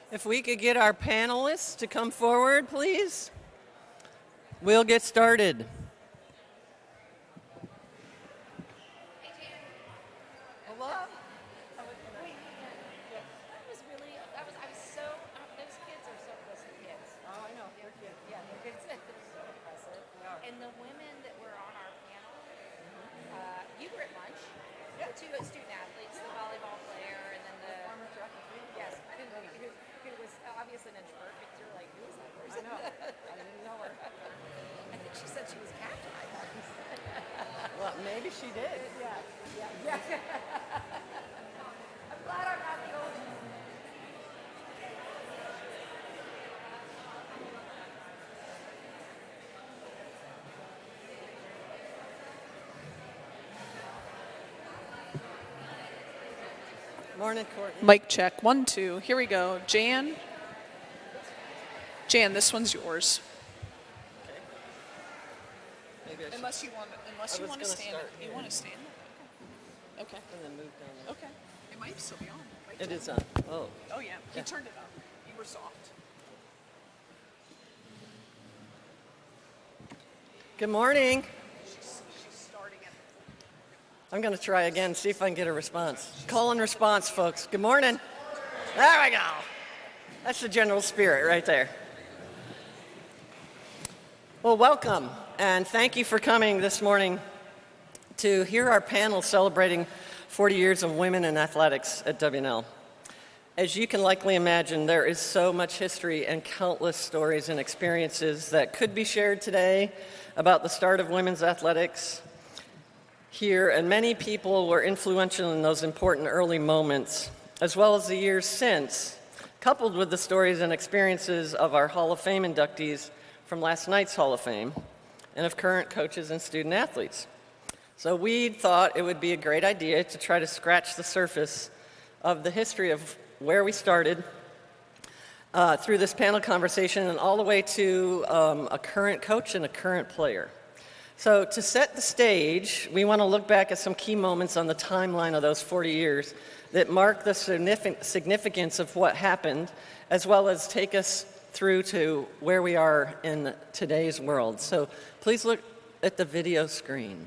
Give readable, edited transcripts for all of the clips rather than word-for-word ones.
If we could get our panelists to come forward, please, we'll get started. Hello? Those kids are so impressive kids. Oh, I know. They're cute. Yeah, they're kids. They're so impressive. And the women that were on our panel, you were at lunch. Yeah. The two student athletes, the volleyball player, and then the Former track and field. yes, who was obviously an introvert because you're like, who is that I person? know. I didn't know her. I think she said she was captain. I thought. Well, maybe she did. Yeah. I'm glad I'm not the only. Morning, Courtney. Mic check. 1, 2. Here we go. Jan, this one's yours. Okay. Maybe I should. Unless you want I was to gonna stand. start You here. want to stand? Okay. And then move down there. Okay. It might still be on. It is on. Oh. Oh yeah. He Yeah. turned it up. You were soft. Good morning. She's starting it. I'm going to try again, see if I can get a response. Call and response, folks. Good morning. There we go. That's the general spirit right there. Well, welcome, and thank you for coming this morning to hear our panel celebrating 40 years of women in athletics at WNL. As you can likely imagine, there is so much history and countless stories and experiences that could be shared today about the start of women's athletics here, and many people were influential in those important early moments, as well as the years since, coupled with the stories and experiences of our Hall of Fame inductees from last night's Hall of Fame, and of current coaches and student athletes. So we thought it would be a great idea to try to scratch the surface of the history of where we started through this panel conversation and all the way to a current coach and a current player. So to set the stage, we want to look back at some key moments on the timeline of those 40 years that mark the significance of what happened, as well as take us through to where we are in today's world. So please look at the video screen.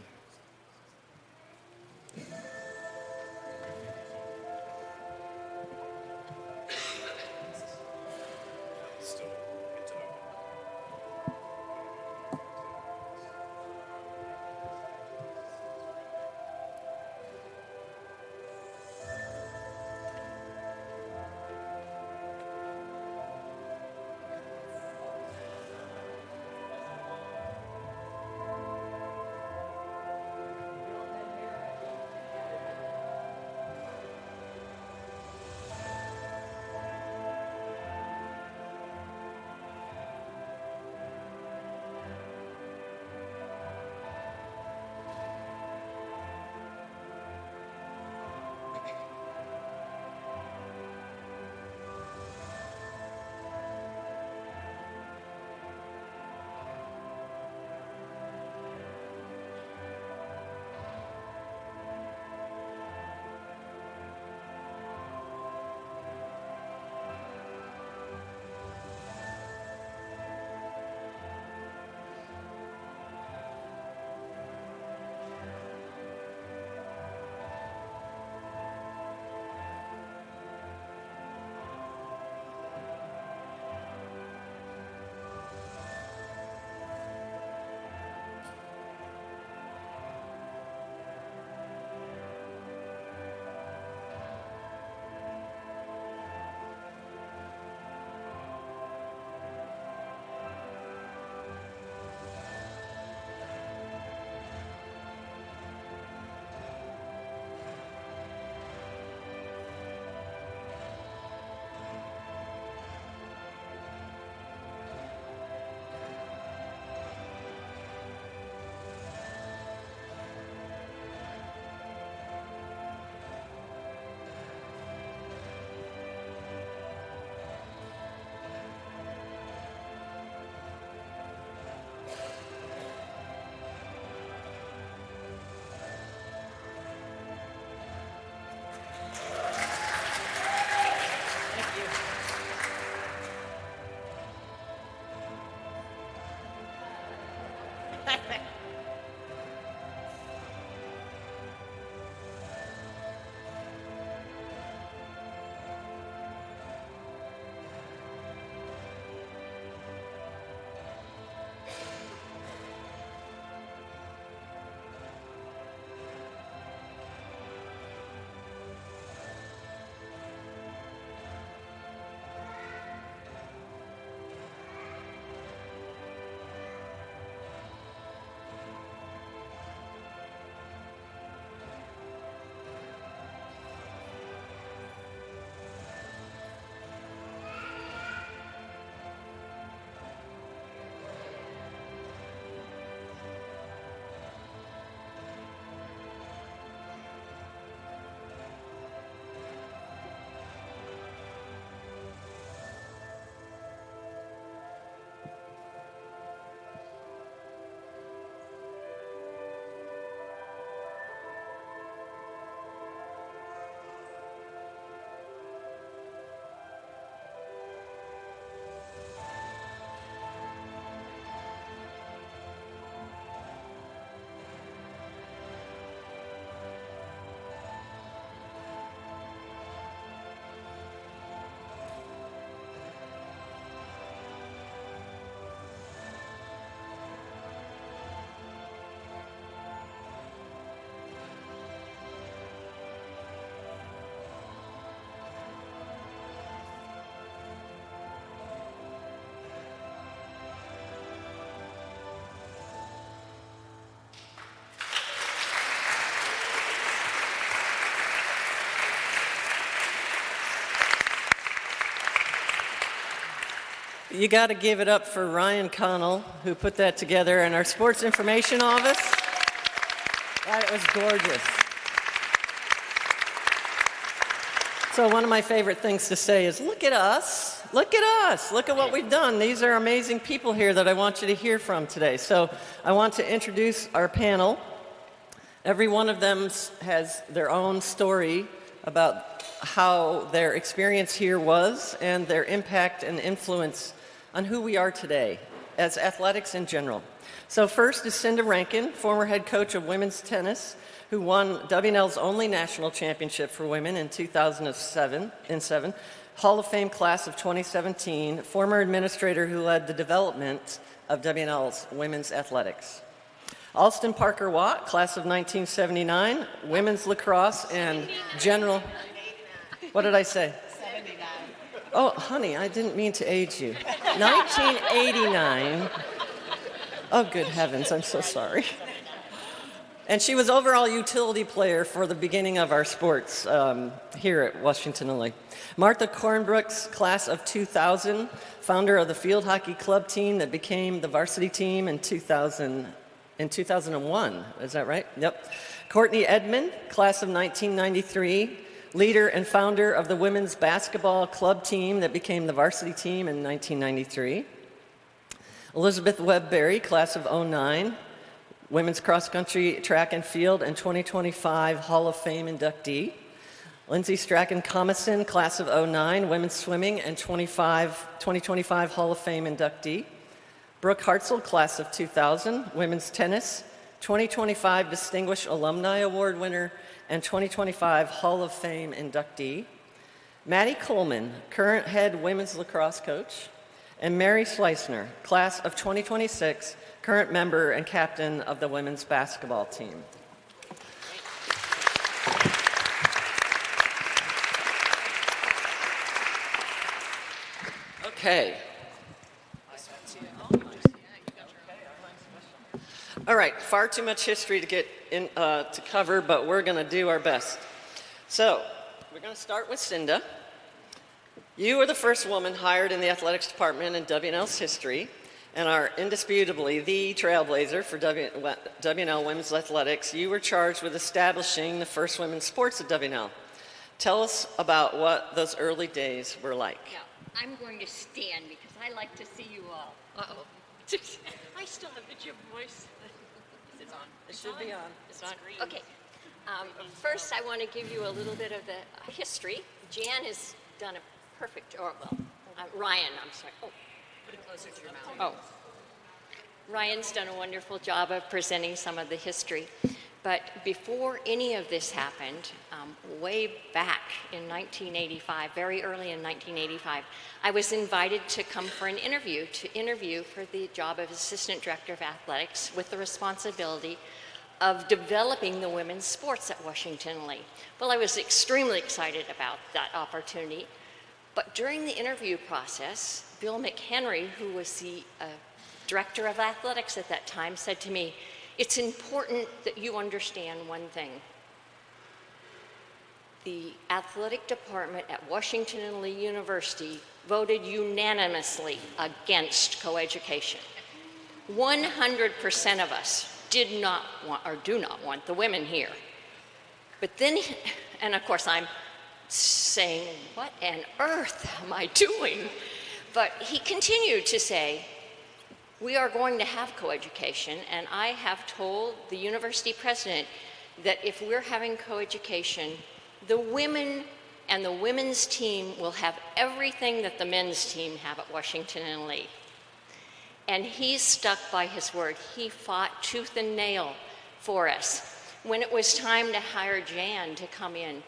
You got to give it up for Ryan Connell, who put that together, and our sports information office. That was gorgeous. So one of my favorite things to say is, look at us, look at us, look at what we've done. These are amazing people here that I want you to hear from today. So I want to introduce our panel. Every one of them has their own story about how their experience here was and their impact and influence on who we are today as athletics in general. So first is Cinda Rankin, former head coach of women's tennis, who won WNL's only national championship for women in 2007, Hall of Fame class of 2017, former administrator who led the development of WNL's women's athletics. Alston Parker Watt, class of 1979, women's lacrosse and general. What did I say? 79. Oh, honey, I didn't mean to age you. 1989. Oh, good heavens, I'm so sorry. And she was overall utility player for the beginning of our sports here at Washington LA. Martha Cornbrooks, class of 2000, founder of the field hockey club team that became the varsity team in 2001. Is that right? Yep. Courtney Edmond, class of 1993, leader and founder of the women's basketball club team that became the varsity team in 1993. Elizabeth Webb-Berry, class of 09, women's cross-country, track and field, and 2025 Hall of Fame inductee. Lindsay Strachan-Comison, class of 09, women's swimming, and 2025 Hall of Fame inductee. Brooke Hartzell, class of 2000, women's tennis, 2025 Distinguished Alumni Award winner, and 2025 Hall of Fame inductee. Maddie Coleman, current head women's lacrosse coach. And Mary Schleisner, class of 2026, current member and captain of the women's basketball team. Okay. All right, far too much history to get in, to cover, but we're going to do our best. So, we're going to start with Cinda. You were the first woman hired in the athletics department in WNL's history and are indisputably the trailblazer for WNL women's athletics. You were charged with establishing the first women's sports at WNL. Tell us about what those early days were like. Yeah, I'm going to stand because I like to see you all. Uh-oh. I still have the gym voice. Is it on? It should be on. It's on. Okay. First, I want to give you a little bit of the history. Jan has done a perfect, or well, Ryan, I'm sorry. Oh, put it closer to your mouth. Oh. Ryan's done a wonderful job of presenting some of the history. But before any of this happened, way back in 1985, very early in 1985, I was invited to come for an interview, for the job of Assistant Director of Athletics with the responsibility of developing the women's sports at Washington Lee. Well, I was extremely excited about that opportunity. But during the interview process, Bill McHenry, who was the Director of Athletics at that time, said to me, "It's important that you understand one thing. The athletic department at Washington and Lee University voted unanimously against coeducation. 100% of us did not want, or do not want, the women here." But then, and of course I'm saying, what on earth am I doing? But he continued to say, "We are going to have coeducation, and I have told the university president that if we're having coeducation, the women and the women's team will have everything that the men's team have at Washington and Lee." And he stuck by his word. He fought tooth and nail for us. When it was time to hire Jan to come in,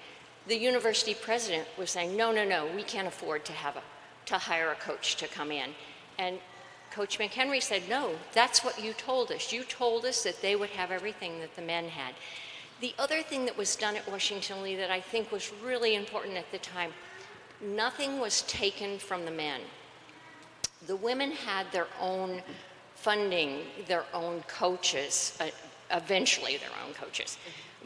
the university president was saying, no, we can't afford to hire a coach to come in. And Coach McHenry said, "No, that's what you told us. You told us that they would have everything that the men had." The other thing that was done at Washington Lee that I think was really important at the time, nothing was taken from the men. The women had their own funding, their own coaches, eventually their own coaches.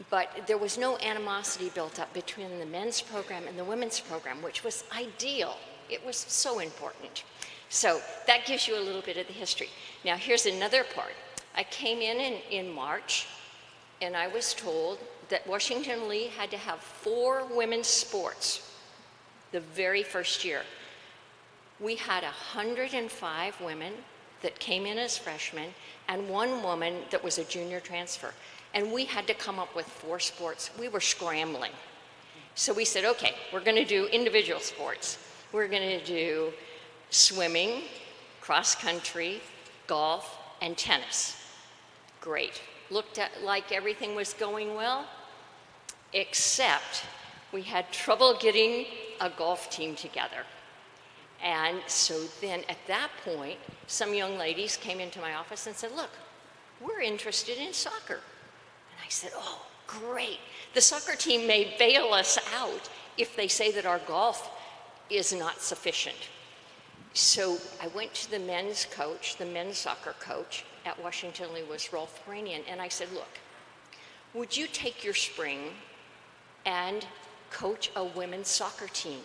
But there was no animosity built up between the men's program and the women's program, which was ideal. It was so important. So that gives you a little bit of the history. Now here's another part. I came in March, and I was told that Washington Lee had to have 4 women's sports the very first year. We had 105 women that came in as freshmen and 1 woman that was a junior transfer. And we had to come up with 4 sports. We were scrambling. So we said, okay, we're going to do individual sports. We're going to do swimming, cross country, golf, and tennis. Great. Looked at like everything was going well, except we had trouble getting a golf team together. And so then at that point, some young ladies came into my office and said, "Look, we're interested in soccer." And I said, "Oh, great. The soccer team may bail us out if they say that our golf is not sufficient." So I went to the men's coach, the men's soccer coach at Washington Lee was Rolf Peranian, and I said, "Look, would you take your spring and coach a women's soccer team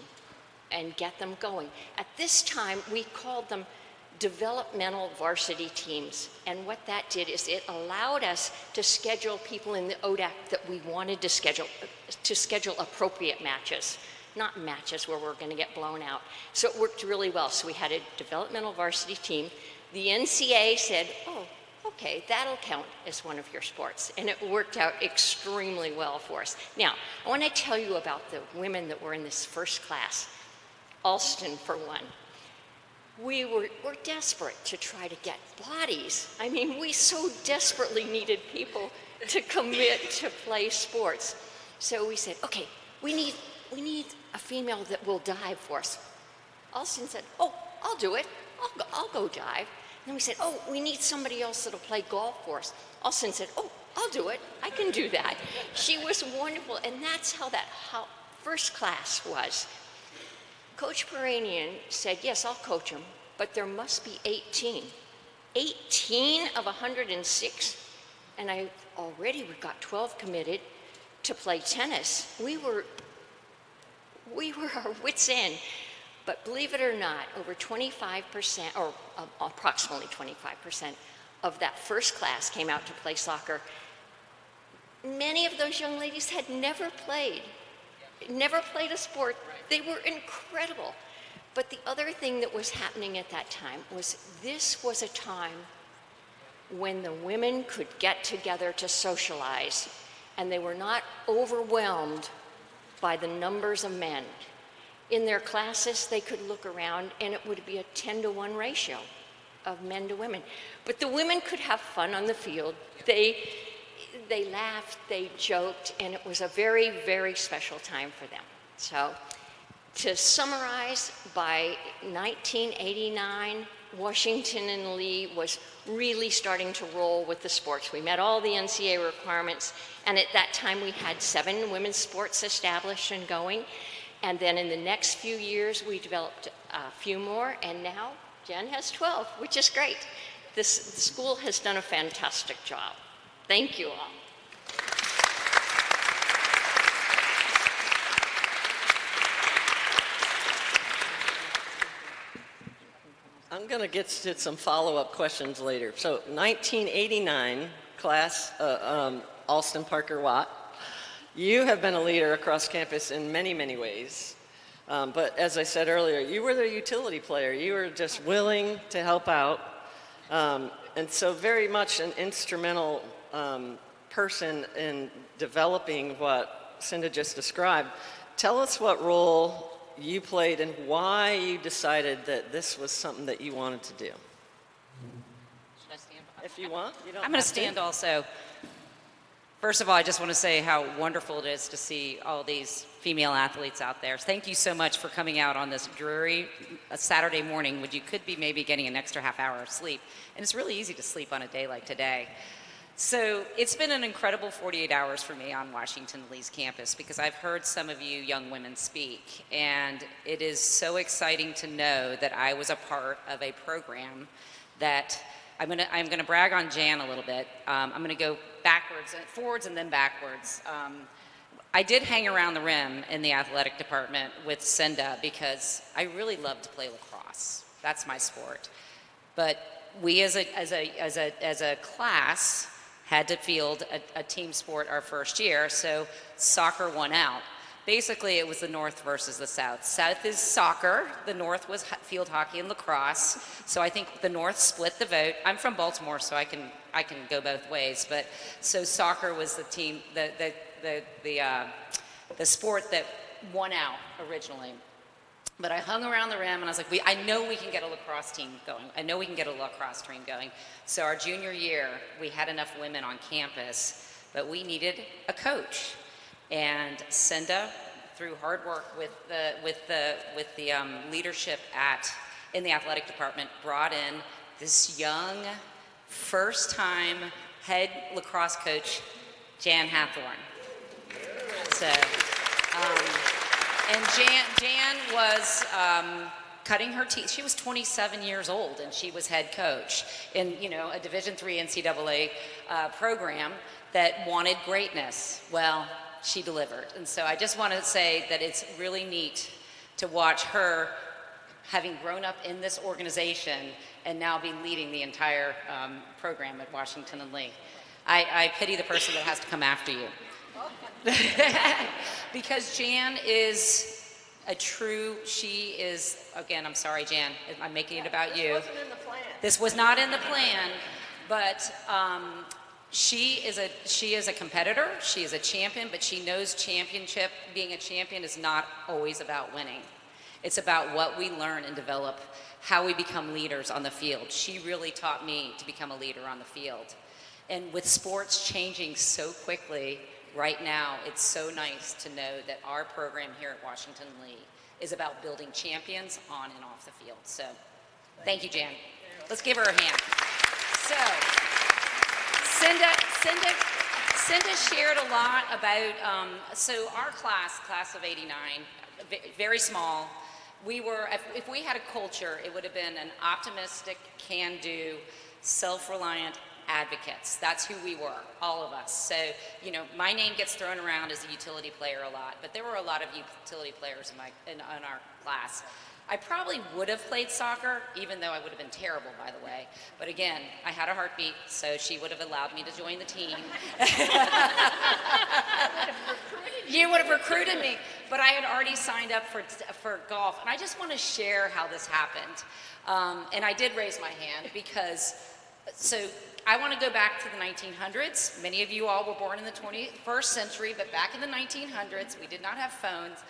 and get them going?" At this time, we called them developmental varsity teams. And what that did is it allowed us to schedule people in the ODAC that we wanted to schedule appropriate matches, not matches where we're going to get blown out. So it worked really well. So we had a developmental varsity team. The NCAA said, "Oh, okay, that'll count as one of your sports." And it worked out extremely well for us. Now, I want to tell you about the women that were in this first class. Alston, for one. We were desperate to try to get bodies. I mean, we so desperately needed people to commit to play sports. So we said, okay, we need a female that will dive for us. Alston said, "Oh, I'll do it. I'll go dive." And then we said, "Oh, we need somebody else that'll play golf for us." Alston said, "Oh, I'll do it. I can do that." She was wonderful, and that's how first class was. Coach Peranian said, "Yes, I'll coach them, but there must be 18. 18 of 106? And we got 12 committed to play tennis. We were our wits' end. But believe it or not, over 25%, or approximately 25% of that first class came out to play soccer. Many of those young ladies had never played a sport. They were incredible. But the other thing that was happening at that time was this was a time when the women could get together to socialize, and they were not overwhelmed by the numbers of men. In their classes, they could look around, and it would be a 10-to-1 ratio. of men to women. But the women could have fun on the field. They laughed, they joked, and it was a very, very special time for them. So to summarize, by 1989, Washington and Lee was really starting to roll with the sports. We met all the NCAA requirements, and at that time we had 7 women's sports established and going. And then in the next few years, we developed a few more, and now Jen has 12, which is great. The school has done a fantastic job. Thank you all. I'm going to get to some follow-up questions later. So 1989 class, Alston Parker Watt. You have been a leader across campus in many, many ways. But as I said earlier, you were the utility player. You were just willing to help out. And so very much an instrumental person in developing what Cinda just described. Tell us what role you played and why you decided that this was something that you wanted to do. Should I stand? If you want, you don't I'm going have to stand also. First of all, I just want to say how wonderful it is to see all these female athletes out there. Thank you so much for coming out on this dreary Saturday morning when you could be maybe getting an extra half hour of sleep. And it's really easy to sleep on a day like today. So it's been an incredible 48 hours for me on Washington Lee's campus because I've heard some of you young women speak, and it is so exciting to know that I was a part of a program that I'm gonna brag on Jan a little bit. I'm gonna go forwards and then backwards. I did hang around the rim in the athletic department with Cinda because I really love to play lacrosse. That's my sport. But we as a class had to field a team sport our first year, so soccer won out. Basically, it was the North versus the South. South is soccer, the North was field hockey and lacrosse, so I think the North split the vote. I'm from Baltimore, so I can go both ways, but so soccer was the team, the sport that won out originally. But I hung around the rim and I was like, I know we can get a lacrosse team going. I know we can get a lacrosse team going. So our junior year, we had enough women on campus, but we needed a coach. And Cinda, through hard work with the leadership in the athletic department, brought in this young, first-time head lacrosse coach, Jan Hathorn. So. And Jan was cutting her teeth. She was 27 years old, and she was head coach in a Division III NCAA program that wanted greatness. Well, she delivered. And so I just want to say that it's really neat to watch her having grown up in this organization and now be leading the entire program at Washington and Lee. I pity the person that has to come after you. Because Jan is she is, again, I'm sorry, Jan, I'm making it about you. This wasn't in the plan. This was not in the plan, but she is a competitor, she is a champion, but she knows being a champion is not always about winning. It's about what we learn and develop, how we become leaders on the field. She really taught me to become a leader on the field. And with sports changing so quickly, right now, it's so nice to know that our program here at Washington Lee is about building champions on and off the field. So, thank you, Jan. Let's give her a hand. So, Cinda shared a lot about, so our class of 89, very small. If we had a culture, it would have been an optimistic, can-do, self-reliant advocates. That's who we were, all of us. So, my name gets thrown around as a utility player a lot, but there were a lot of utility players in our class. I probably would have played soccer, even though I would have been terrible, by the way. But again, I had a heartbeat, so she would have allowed me to join the team. You would have recruited me, but I had already signed up for golf. And I just want to share how this happened. And I did raise my hand because, I want to go back to the 1900s. Many of you all were born in the 21st century, but back in the 1900s, we did not have phones.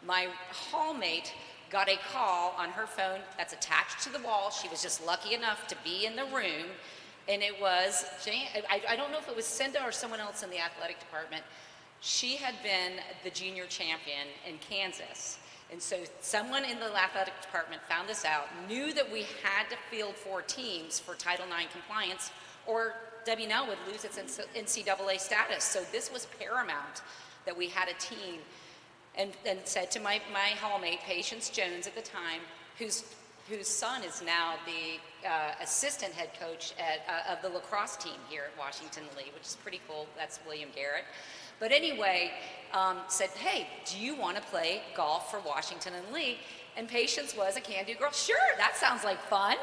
My hallmate got a call on her phone that's attached to the wall. She was just lucky enough to be in the room. And it was, I don't know if it was Cinda or someone else in the athletic department. She had been the junior champion in Kansas. And so someone in the athletic department found this out, knew that we had to field 4 teams for Title IX compliance, or WNL would lose its NCAA status. So this was paramount that we had a team, and said to my hallmate, Patience Jones at the time, whose son is now the assistant head coach of the lacrosse team here at Washington Lee, which is pretty cool. That's William Garrett. But anyway, said, hey, do you want to play golf for Washington and Lee? And Patience was a can-do girl. Sure, that sounds like fun.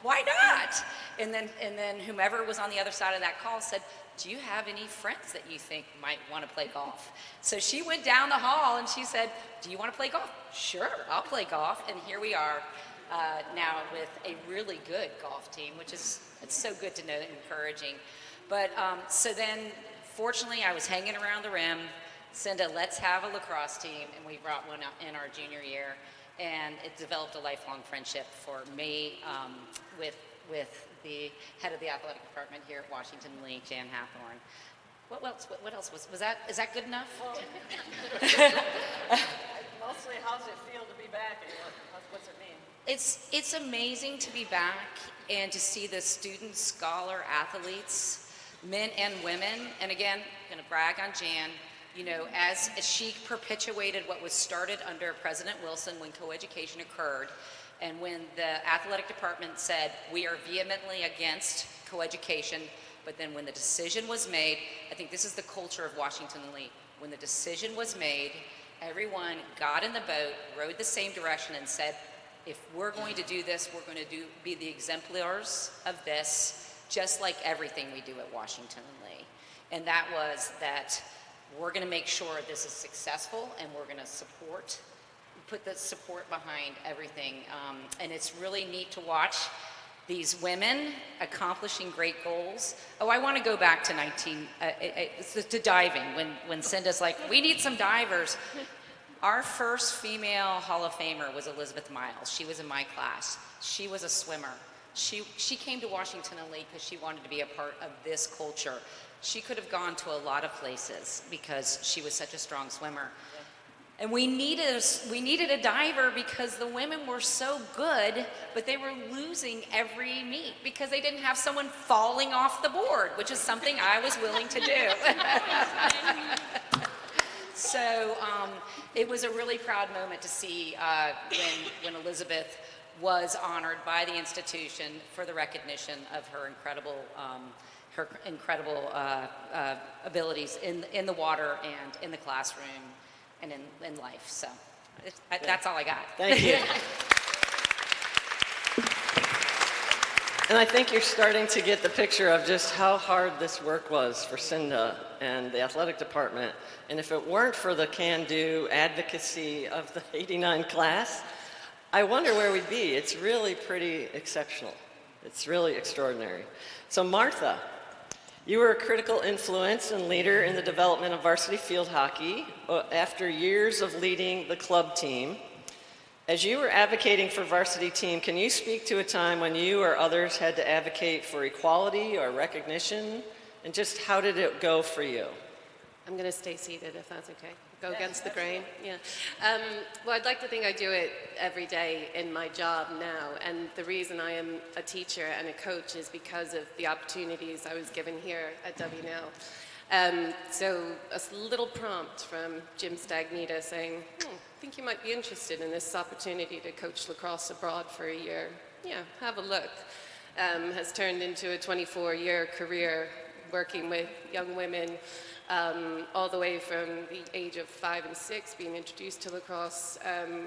Why not? And then whomever was on the other side of that call said, do you have any friends that you think might want to play golf? So she went down the hall and she said, do you want to play golf? Sure, I'll play golf. And here we are now with a really good golf team, which is, it's so good to know and encouraging. But so then, fortunately, I was hanging around the rim. Cinda, let's have a lacrosse team, and we brought one up in our junior year, and it developed a lifelong friendship for me with the head of the athletic department here at Washington Lee, Jan Hathorn. What else was that? Is that good enough? Mostly, how's it feel to be back, and what's it mean? It's amazing to be back and to see the student scholar athletes, men and women. And again, I'm going to brag on Jan. You know, as she perpetuated what was started under President Wilson when coeducation occurred, and when the athletic department said, we are vehemently against coeducation, but then when the decision was made, I think this is the culture of Washington Lee. When the decision was made, everyone got in the boat, rowed the same direction, and said, if we're going to do this, we're going to be the exemplars of this, just like everything we do at Washington Lee. And that was that we're going to make sure this is successful, and we're going to put the support behind everything. And it's really neat to watch these women accomplishing great goals. Oh, I want to go back to to diving, when Cinda's like, we need some divers. Our first female Hall of Famer was Elizabeth Miles. She was in my class. She was a swimmer. She came to Washington and Lee because she wanted to be a part of this culture. She could have gone to a lot of places because she was such a strong swimmer. And we needed a diver because the women were so good, but they were losing every meet because they didn't have someone falling off the board, which is something I was willing to do. So it was a really proud moment to see when Elizabeth was honored by the institution for the recognition of her incredible abilities in the water and in the classroom and in life. So that's all I got. Thank you. And I think you're starting to get the picture of just how hard this work was for Cinda and the athletic department. And if it weren't for the can-do advocacy of the '89 class, I wonder where we'd be. It's really pretty exceptional. It's really extraordinary. So Martha, you were a critical influence and leader in the development of varsity field hockey after years of leading the club team. As you were advocating for varsity team, can you speak to a time when you or others had to advocate for equality or recognition? And just how did it go for you? I'm going to stay seated if that's okay. Go against the grain. Yeah. Well, I'd like to think I do it every day in my job now. And the reason I am a teacher and a coach is because of the opportunities I was given here at WNL. So a little prompt from Jim Stagnita saying, I think you might be interested in this opportunity to coach lacrosse abroad for a year. Yeah, have a look. Has turned into a 24-year career working with young women all the way from the age of 5 and 6, being introduced to lacrosse,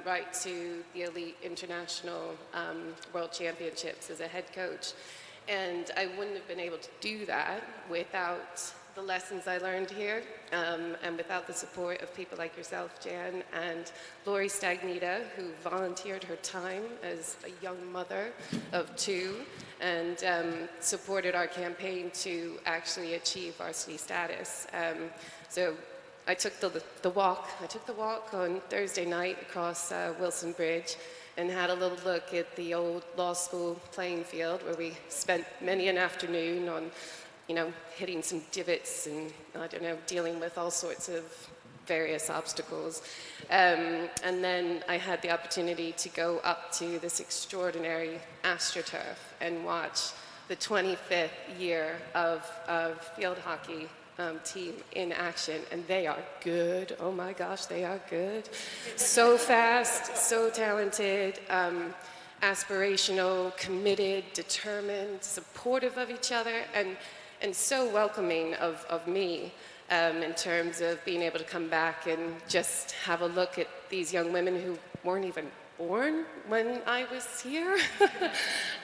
right to the elite international world championships as a head coach. And I wouldn't have been able to do that without the lessons I learned here, and without the support of people like yourself, Jan, and Lori Stagnita, who volunteered her time as a young mother of 2, and supported our campaign to actually achieve varsity status. So I took the walk. I took the walk on Thursday night across Wilson Bridge and had a little look at the old law school playing field where we spent many an afternoon on, hitting some divots and, I don't know, dealing with all sorts of various obstacles. And then I had the opportunity to go up to this extraordinary AstroTurf and watch the 25th year of field hockey team in action, and they are good. Oh my gosh, they are good. So fast, so talented, aspirational, committed, determined, supportive of each other, and so welcoming of me in terms of being able to come back and just have a look at these young women who weren't even born when I was here.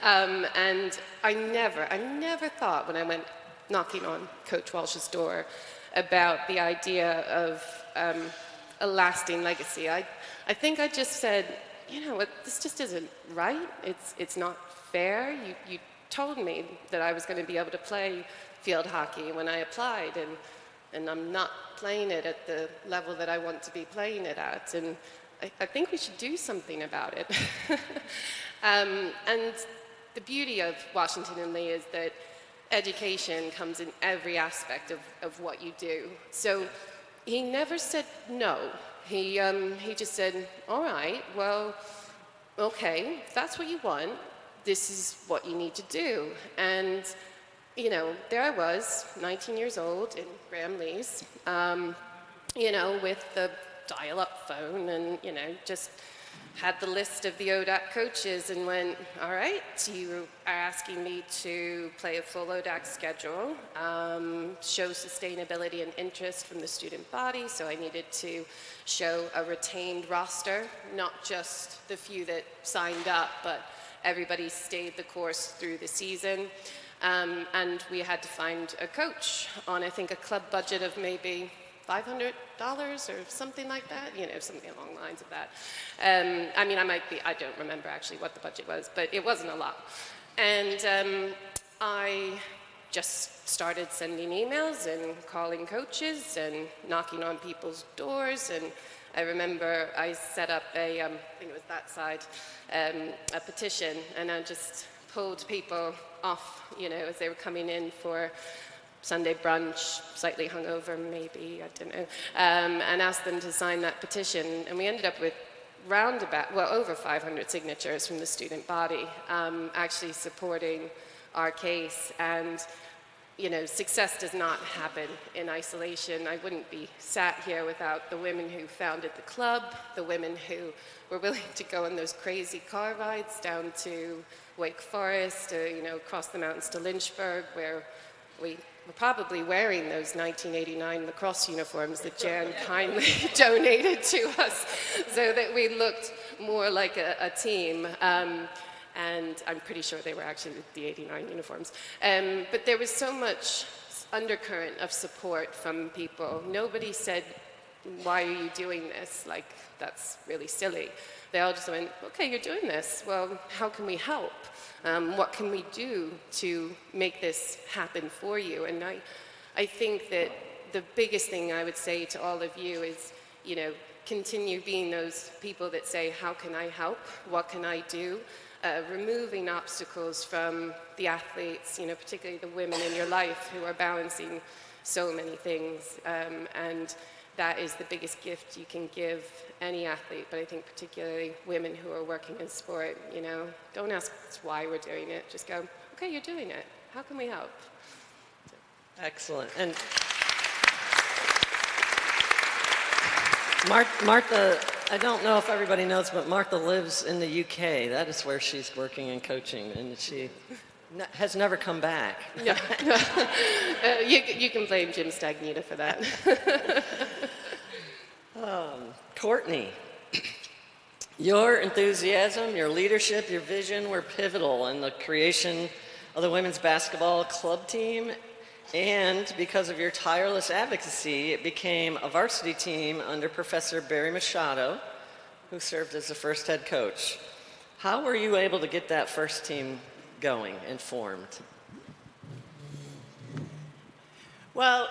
And I never thought when I went knocking on Coach Walsh's door about the idea of a lasting legacy. I think I just said, what, this just isn't right. It's not fair. You told me that I was going to be able to play field hockey when I applied, and I'm not playing it at the level that I want to be playing it at. And I think we should do something about it. And the beauty of Washington and Lee is that education comes in every aspect of what you do. So he never said no. He just said, all right, well, okay, if that's what you want, this is what you need to do. And, there I was, 19 years old in Graham Lee's, with the dial-up phone and, just had the list of the ODAC coaches and went, all right, you are asking me to play a full ODAC schedule, show sustainability and interest from the student body, so I needed to show a retained roster, not just the few that signed up, but everybody stayed the course through the season. And we had to find a coach on, I think, a club budget of maybe $500 or something like that, something along the lines of that. I don't remember actually what the budget was, but it wasn't a lot. And I just started sending emails and calling coaches and knocking on people's doors. And I remember I set up I think it was that side, a petition, and I just pulled people off, as they were coming in for Sunday brunch, slightly hungover maybe, I don't know, and asked them to sign that petition. And we ended up with over 500 signatures from the student body, actually supporting our case. And, success does not happen in isolation. I wouldn't be sat here without the women who founded the club, the women who were willing to go on those crazy car rides down to Wake Forest, across the mountains to Lynchburg, where we were probably wearing those 1989 lacrosse uniforms that Jan kindly donated to us so that we looked more like a team. And I'm pretty sure they were actually the 89 uniforms. But there was so much undercurrent of support from people. Nobody said, why are you doing this? Like, that's really silly. They all just went, okay, you're doing this. Well, how can we help? What can we do to make this happen for you? And I think that the biggest thing I would say to all of you is, continue being those people that say, how can I help? What can I do? Removing obstacles from the athletes, particularly the women in your life who are balancing so many things. And that is the biggest gift you can give any athlete, but I think particularly women who are working in sport. Don't ask us why we're doing it. Just go, okay, you're doing it. How can we help? Excellent. And Martha, I don't know if everybody knows, but Martha lives in the UK. That is where she's working and coaching, and she has never come back. No. You can blame Jim Stagnita for that. Courtney, your enthusiasm, your leadership, your vision were pivotal in the creation of the women's basketball club team, and because of your tireless advocacy, it became a varsity team under Professor Barry Machado, who served as the first head coach. How were you able to get that first team going and formed? Well,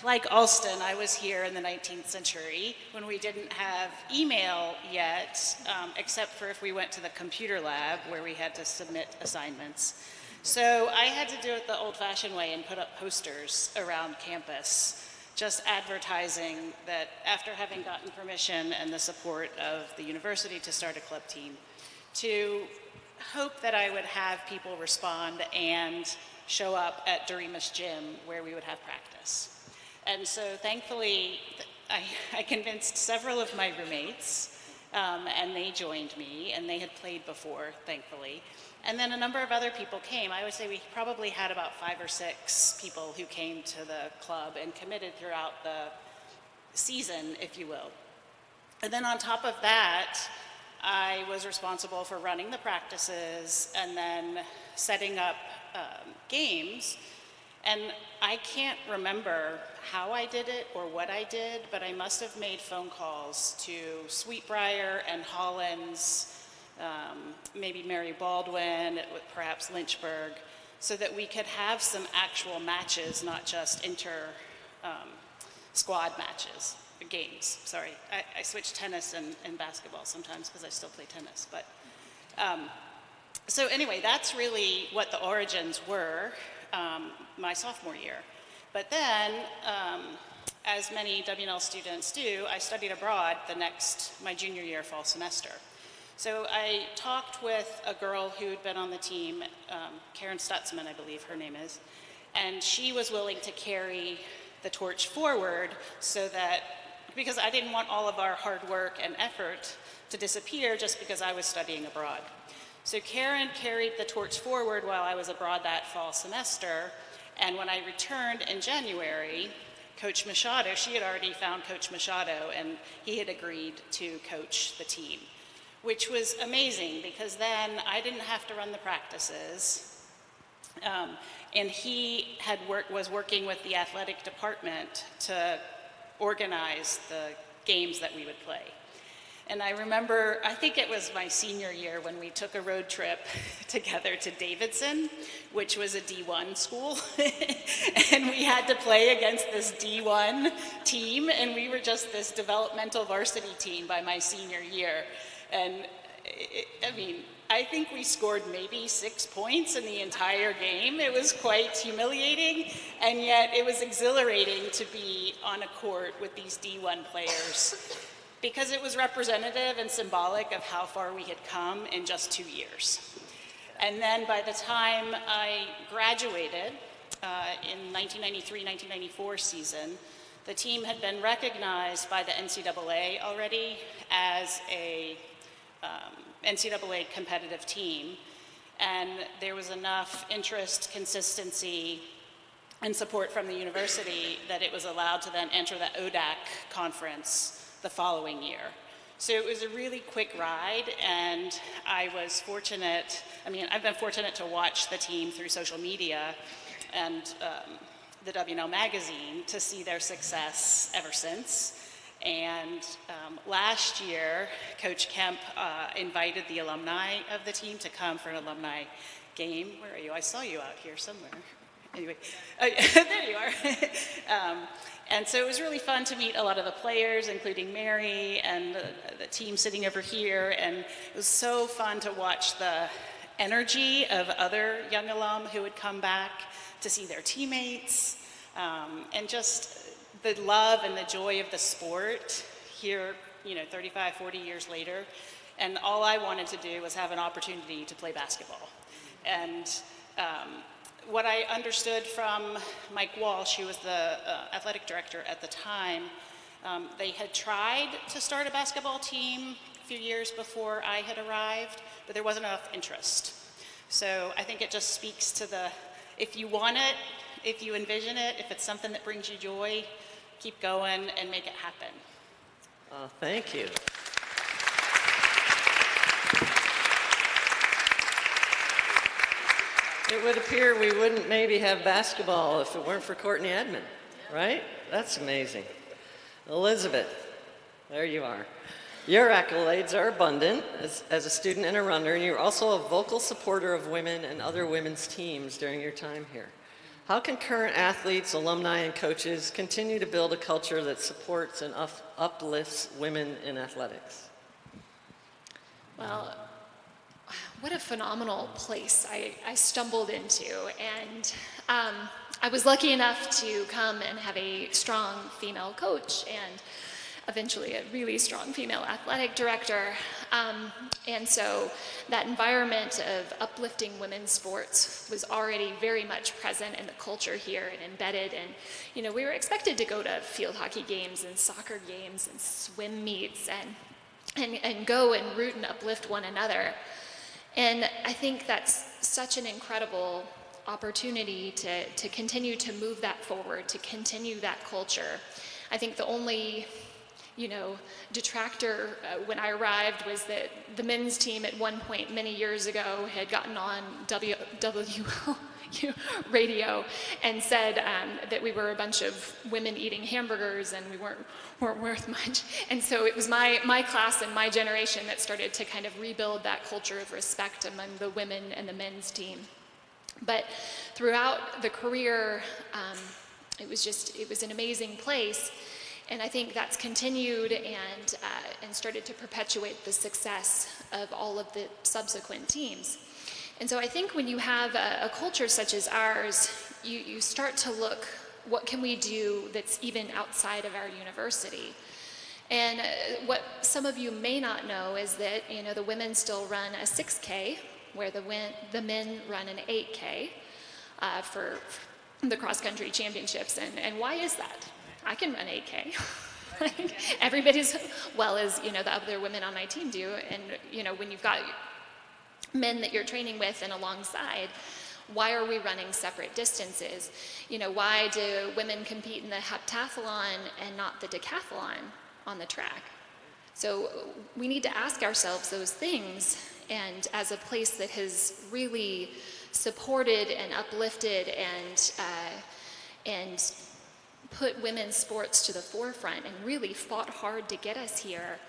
like Alston, I was here in the 19th century when we didn't have email yet, except for if we went to the computer lab where we had to submit assignments. So I had to do it the old-fashioned way and put up posters around campus, just advertising that after having gotten permission and the support of the university to start a club team, to hope that I would have people respond and show up at Doremus Gym where we would have practice. And so thankfully, I convinced several of my roommates, and they joined me, and they had played before, thankfully. And then a number of other people came. I would say we probably had about 5 or 6 people who came to the club and committed throughout the season, if you will. And then on top of that, I was responsible for running the practices and then setting up games. And I can't remember how I did it or what I did, but I must have made phone calls to Sweetbriar and Hollins, maybe Mary Baldwin, perhaps Lynchburg, so that we could have some actual matches, not just squad matches, games, sorry. I switch tennis and basketball sometimes because I still play tennis. But so anyway, that's really what the origins were my sophomore year. But then, as many WNL students do, I studied abroad my junior year fall semester. So I talked with a girl who'd been on the team, Karen Stutzman, I believe her name is, and she was willing to carry the torch forward because I didn't want all of our hard work and effort to disappear just because I was studying abroad. So Karen carried the torch forward while I was abroad that fall semester, and when I returned in January, Coach Machado, she had already found Coach Machado, and he had agreed to coach the team, which was amazing because then I didn't have to run the practices, and he was working with the athletic department to organize the games that we would play. And I remember, I think it was my senior year when we took a road trip together to Davidson, which was a D1 school. And we had to play against this D1 team, and we were just this developmental varsity team by my senior year. And I think we scored maybe 6 points in the entire game. It was quite humiliating, and yet it was exhilarating to be on a court with these D1 players, because it was representative and symbolic of how far we had come in just 2 years. And then by the time I graduated in 1993-1994 season, the team had been recognized by the NCAA already as a NCAA competitive team. And there was enough interest, consistency, and support from the university that it was allowed to then enter the ODAC conference the following year. So it was a really quick ride, and I was fortunate. I've been fortunate to watch the team through social media and the WNL magazine to see their success ever since. And last year, Coach Kemp invited the alumni of the team to come for an alumni game. Where are you? I saw you out here somewhere. Anyway, there you are. And so it was really fun to meet a lot of the players, including Mary and the team sitting over here. And it was so fun to watch the energy of other young alum who would come back to see their teammates, and just the love and the joy of the sport here, 35, 40 years later. And all I wanted to do was have an opportunity to play basketball. And what I understood from Mike Walsh, who was the athletic director at the time, they had tried to start a basketball team a few years before I had arrived, but there wasn't enough interest. So I think it just speaks to if you want it, if you envision it, if it's something that brings you joy, keep going and make it happen. Thank you. It would appear we wouldn't maybe have basketball if it weren't for Courtney Edmond, right? That's amazing. Elizabeth, there you are. Your accolades are abundant as a student and a runner, and you're also a vocal supporter of women and other women's teams during your time here. How can current athletes, alumni, and coaches continue to build a culture that supports and uplifts women in athletics? Well, what a phenomenal place I stumbled into. And I was lucky enough to come and have a strong female coach and eventually a really strong female athletic director. And so that environment of uplifting women's sports was already very much present in the culture here and embedded. And, you know, we were expected to go to field hockey games and soccer games and swim meets and go and root and uplift one another. And I think that's such an incredible opportunity to continue to move that forward, to continue that culture. I think the only, you know, detractor when I arrived was that the men's team at one point many years ago had gotten on WWL radio and said that we were a bunch of women eating hamburgers and we weren't worth much. And so it was my class and my generation that started to kind of rebuild that culture of respect among the women and the men's team. But throughout the career, it was an amazing place. And I think that's continued and started to perpetuate the success of all of the subsequent teams. And so I think when you have a culture such as ours, you start to look, what can we do that's even outside of our university? And what some of you may not know is that, you know, the women still run a 6K, where the men run an 8K for the cross-country championships. And why is that? I can run 8K. Like, everybody as well as, you know, the other women on my team do. And, you know, when you've got men that you're training with and alongside, why are we running separate distances? You know, why do women compete in the heptathlon and not the decathlon on the track? So we need to ask ourselves those things. And as a place that has really supported and uplifted and put women's sports to the forefront and really fought hard to get us here,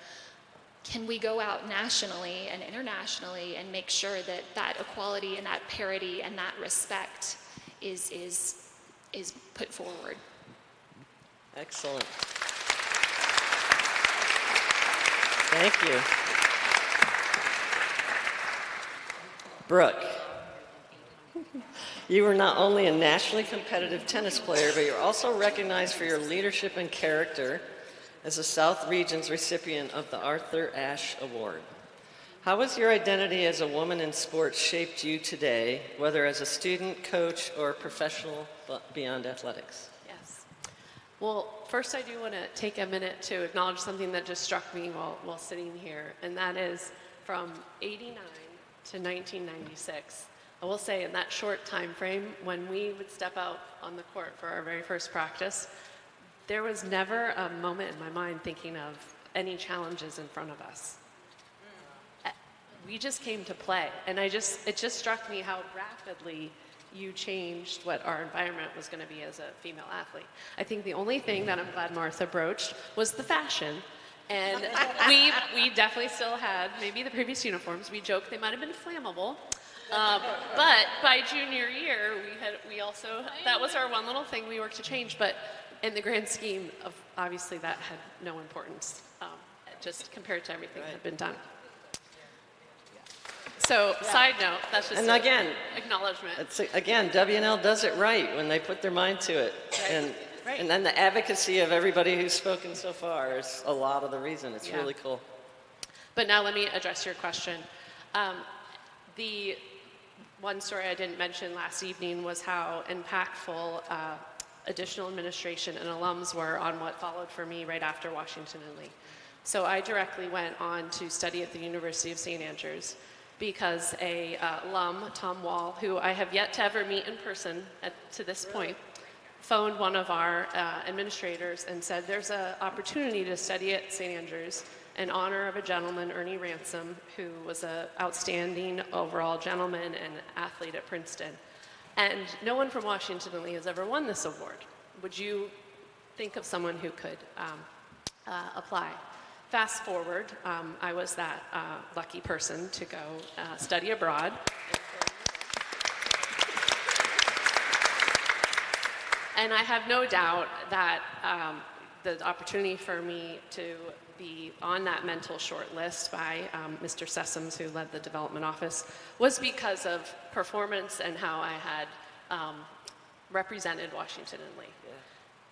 can we go out nationally and internationally and make sure that that equality and that parity and that respect is put forward? Excellent. Thank you. Brooke, you were not only a nationally competitive tennis player, but you're also recognized for your leadership and character as the South Region's recipient of the Arthur Ashe Award. How has your identity as a woman in sports shaped you today, whether as a student, coach, or professional beyond athletics? Yes. Well, first I do want to take a minute to acknowledge something that just struck me while sitting here, and that is from '89 to 1996. I will say in that short time frame, when we would step out on the court for our very first practice, there was never a moment in my mind thinking of any challenges in front of us. We just came to play, and it just struck me how rapidly you changed what our environment was going to be as a female athlete. I think the only thing that I'm glad Martha broached was the fashion. And we definitely still had maybe the previous uniforms. We joked they might have been flammable. But by junior year, we also, that was our one little thing we worked to change. But in the grand scheme of, obviously that had no importance, just compared to everything that had been done. So, side note, that's just an acknowledgement. Again, WNL does it right when they put their mind to it. Right. And then the advocacy of everybody who's spoken so far is a lot of the reason. It's really cool. But now let me address your question. The one story I didn't mention last evening was how impactful additional administration and alums were on what followed for me right after Washington and Lee. So I directly went on to study at the University of St. Andrews because a alum, Tom Wall, who I have yet to ever meet in person to this point, phoned one of our administrators and said, there's an opportunity to study at St. Andrews in honor of a gentleman, Ernie Ransom, who was an outstanding overall gentleman and athlete at Princeton. And no one from Washington and Lee has ever won this award. Would you think of someone who could apply? Fast forward, I was that lucky person to go study abroad. And I have no doubt that the opportunity for me to be on that mental short list by Mr. Sessoms, who led the development office, was because of performance and how I had represented Washington and Lee.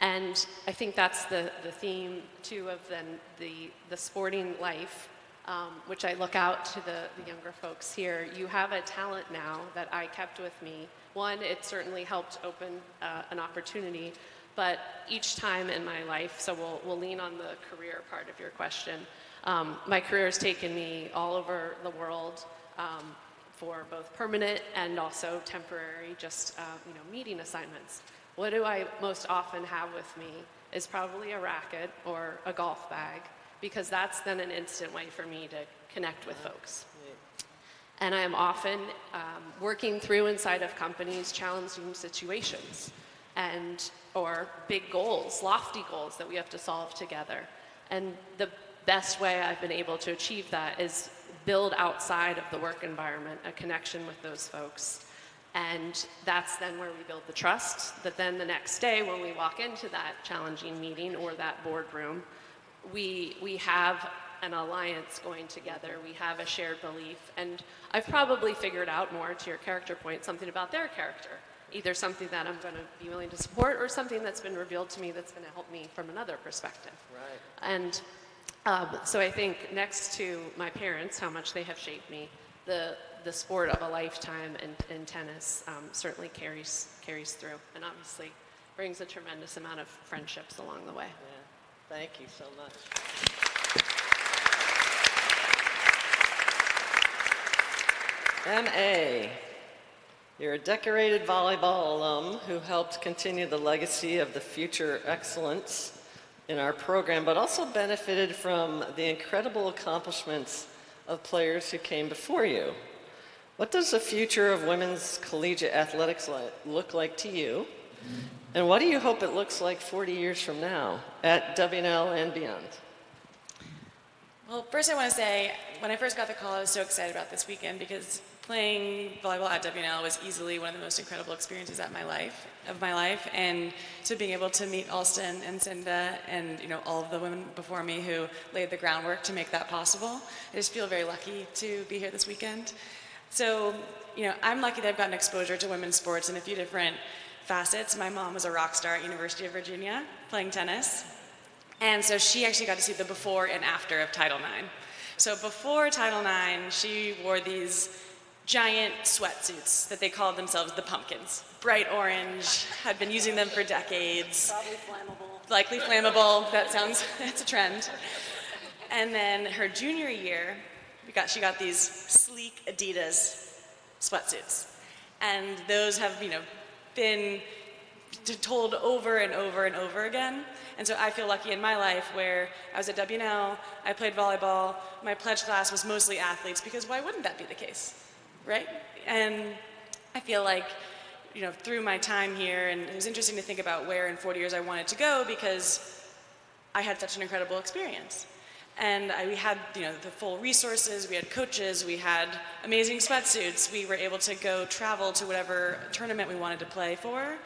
And I think that's the theme, too, of then the sporting life, which I look out to the younger folks here. You have a talent now that I kept with me. One, it certainly helped open an opportunity, but each time in my life, so we'll lean on the career part of your question, my career has taken me all over the world for both permanent and also temporary, just meeting assignments. What do I most often have with me is probably a racket or a golf bag, because that's then an instant way for me to connect with folks. And I am often working through inside of companies challenging situations or big goals, lofty goals that we have to solve together. And the best way I've been able to achieve that is build outside of the work environment a connection with those folks. And that's then where we build the trust that then the next day when we walk into that challenging meeting or that boardroom, we have an alliance going together. We have a shared belief. And I've probably figured out more, to your character point, something about their character. Either something that I'm going to be willing to support or something that's been revealed to me that's going to help me from another perspective. Right. And so I think next to my parents, how much they have shaped me, the sport of a lifetime in tennis certainly carries through, and obviously brings a tremendous amount of friendships along the way. Yeah. Thank you so much. M.A., you're a decorated volleyball alum who helped continue the legacy of the future excellence in our program, but also benefited from the incredible accomplishments of players who came before you. What does the future of women's collegiate athletics look like to you? And what do you hope it looks like 40 years from now at WNL and beyond? Well, first I want to say, when I first got the call, I was so excited about this weekend because playing volleyball at WNL was easily one of the most incredible experiences of my life. And so being able to meet Alston and Cinda and all of the women before me who laid the groundwork to make that possible, I just feel very lucky to be here this weekend. So, I'm lucky that I've gotten exposure to women's sports in a few different facets. My mom was a rock star at University of Virginia playing tennis. And so she actually got to see the before and after of Title IX. So before Title IX, she wore these giant sweatsuits that they called themselves the pumpkins. Bright orange, had been using them for decades. Probably flammable. Likely flammable, it's a trend. And then her junior year, she got these sleek Adidas sweatsuits. And those have, been told over and over and over again. And so I feel lucky in my life where I was at WNL, I played volleyball, my pledge class was mostly athletes, because why wouldn't that be the case, right? And I feel like, through my time here, and it was interesting to think about where in 40 years I wanted to go because I had such an incredible experience. And we had, the full resources, we had coaches, we had amazing sweatsuits, we were able to go travel to whatever tournament we wanted to play for.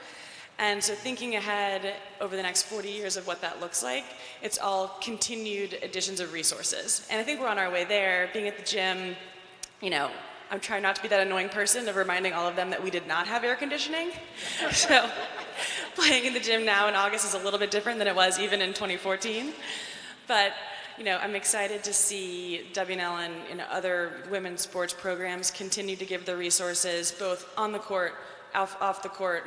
And so thinking ahead over the next 40 years of what that looks like, it's all continued additions of resources. And I think we're on our way there. Being at the gym, I'm trying not to be that annoying person of reminding all of them that we did not have air conditioning. So playing in the gym now in August is a little bit different than it was even in 2014. But I'm excited to see WNL and other women's sports programs continue to give the resources both on the court, off the court,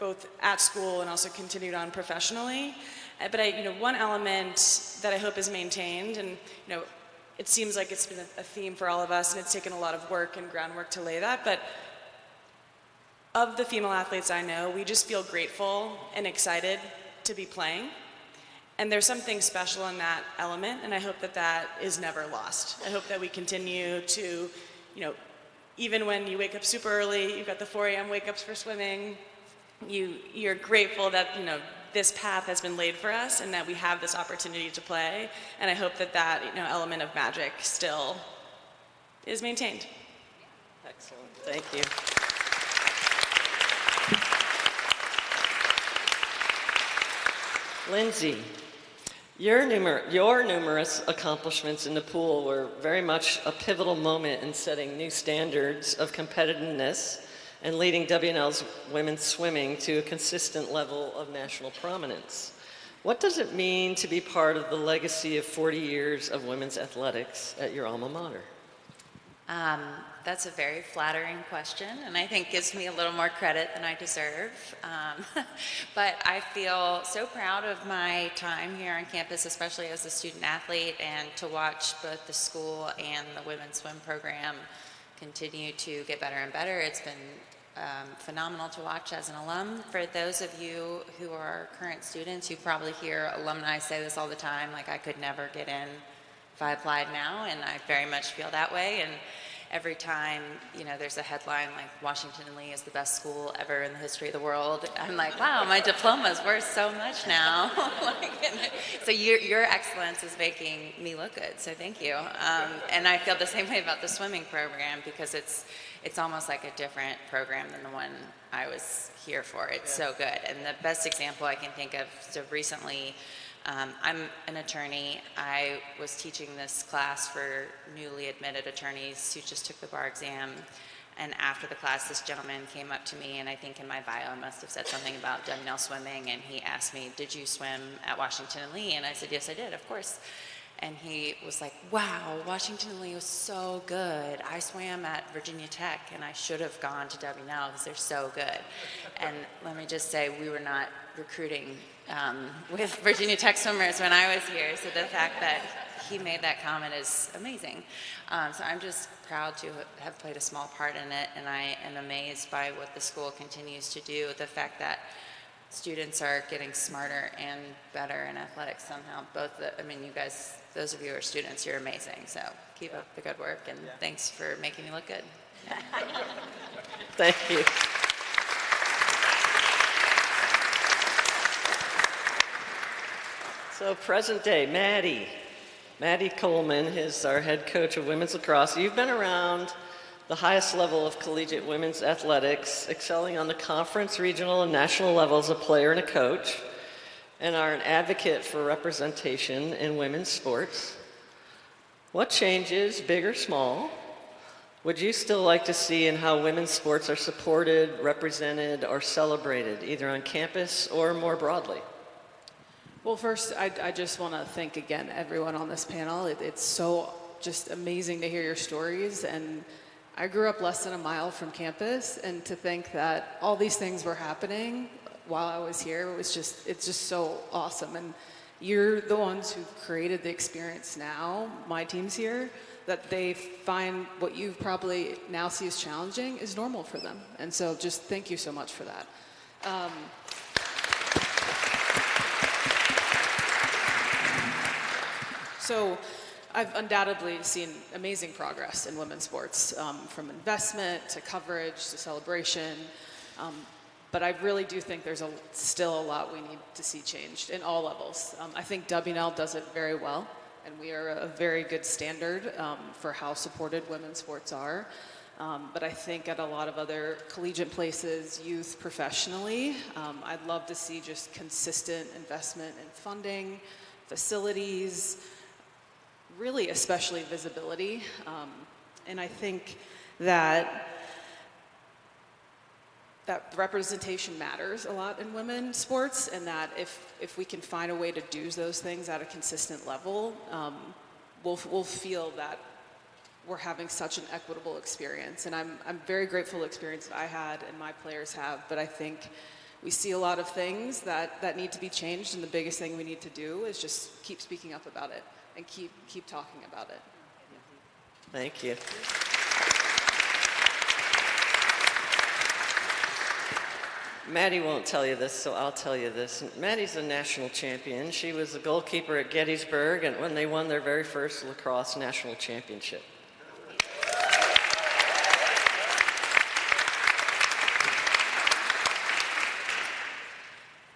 both at school and also continued on professionally. But one element that I hope is maintained, and it seems like it's been a theme for all of us, and it's taken a lot of work and groundwork to lay that, but of the female athletes I know, we just feel grateful and excited to be playing. And there's something special in that element, and I hope that is never lost. I hope that we continue to, even when you wake up super early, you've got the 4 a.m. wake-ups for swimming, you're grateful that, this path has been laid for us and that we have this opportunity to play. And I hope that element of magic still is maintained. Excellent. Thank you. Lindsay, your numerous accomplishments in the pool were very much a pivotal moment in setting new standards of competitiveness and leading WNL's women's swimming to a consistent level of national prominence. What does it mean to be part of the legacy of 40 years of women's athletics at your alma mater? That's a very flattering question, and I think gives me a little more credit than I deserve. But I feel so proud of my time here on campus, especially as a student athlete, and to watch both the school and the women's swim program continue to get better and better. It's been phenomenal to watch as an alum. For those of you who are current students, you probably hear alumni say this all the time, like, I could never get in if I applied now, and I very much feel that way. And every time, you know, there's a headline like Washington and Lee is the best school ever in the history of the world, I'm like, wow, my diploma's worth so much now. So your excellence is making me look good, so thank you. And I feel the same way about the swimming program, because it's almost like a different program than the one I was here for. It's so good. And the best example I can think of, so recently, I'm an attorney. I was teaching this class for newly admitted attorneys who just took the bar exam. And after the class, this gentleman came up to me, and I think in my bio I must have said something about WNL swimming, and he asked me, did you swim at Washington and Lee? And I said, yes, I did, of course. And he was like, wow, Washington and Lee was so good. I swam at Virginia Tech, and I should have gone to WNL because they're so good. And let me just say, we were not recruiting with Virginia Tech swimmers when I was here, so the fact that he made that comment is amazing. So I'm just proud to have played a small part in it, and I am amazed by what the school continues to do. The fact that students are getting smarter and better in athletics somehow. I mean, you guys, those of you who are students, you're amazing. So keep up the good work, and thanks for making me look good. Thank you. So present day, Maddie Coleman is our head coach of women's lacrosse. You've been around the highest level of collegiate women's athletics, excelling on the conference, regional, and national level as a player and a coach, and are an advocate for representation in women's sports. What changes, big or small, would you still like to see in how women's sports are supported, represented, or celebrated, either on campus or more broadly? Well, first, I just want to thank again everyone on this panel. It's so just amazing to hear your stories. And I grew up less than a mile from campus, and to think that all these things were happening while I was here it's just so awesome. And you're the ones who created the experience now, my team's here, that they find what you probably now see as challenging is normal for them. And so just thank you so much for that. So I've undoubtedly seen amazing progress in women's sports, from investment to coverage to celebration. But I really do think there's still a lot we need to see changed in all levels. I think WNL does it very well, and we are a very good standard for how supported women's sports are. But I think at a lot of other collegiate places, youth professionally, I'd love to see just consistent investment in funding, facilities, really especially visibility. And I think that representation matters a lot in women's sports, and that if we can find a way to do those things at a consistent level, we'll feel that we're having such an equitable experience. And I'm very grateful for the experience that I had and my players have, but I think we see a lot of things that need to be changed, and the biggest thing we need to do is just keep speaking up about it and keep talking about it. Thank you. Maddie won't tell you this, so I'll tell you this. Maddie's a national champion. She was the goalkeeper at Gettysburg and when they won their very first lacrosse national championship.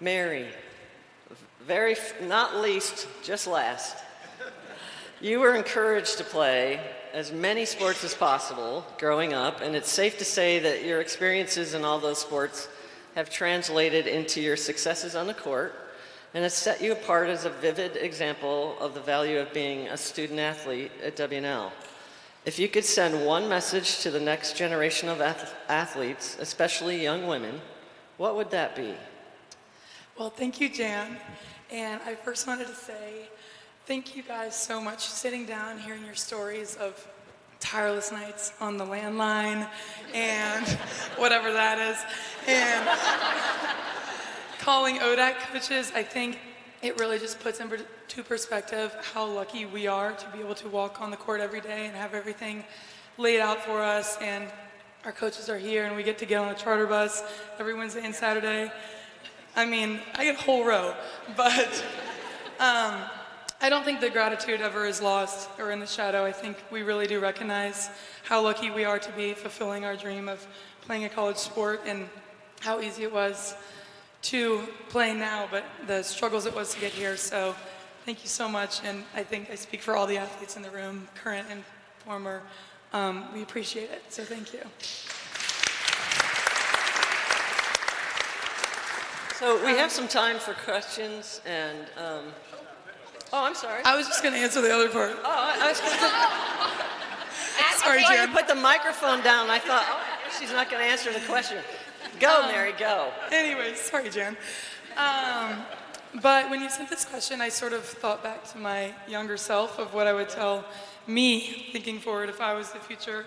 Mary, not least, just last. You were encouraged to play as many sports as possible growing up, and it's safe to say that your experiences in all those sports have translated into your successes on the court and it's set you apart as a vivid example of the value of being a student athlete at WNL. If you could send one message to the next generation of athletes, especially young women, what would that be? Well, thank you, Jan. And I first wanted to say thank you guys so much sitting down, hearing your stories of tireless nights on the landline and whatever that is. And calling ODAC coaches, I think it really just puts into perspective how lucky we are to be able to walk on the court every day and have everything laid out for us. And our coaches are here and we get to get on a charter bus every Wednesday and Saturday. I mean, I get a whole row, but I don't think the gratitude ever is lost or in the shadow. I think we really do recognize how lucky we are to be fulfilling our dream of playing a college sport and how easy it was to play now, but the struggles it was to get here. So thank you so much, and I think I speak for all the athletes in the room, current and former. We appreciate it, so thank you. So we have some time for questions, and oh, I'm sorry. I was just going to answer the other part. Oh, I was going to. Sorry, Before you Jan. put the microphone down, I thought, oh, I guess she's not going to answer the question. Go, Mary, go. Anyways, sorry, Jan. But when you sent this question, I sort of thought back to my younger self of what I would tell me, thinking forward, if I was the future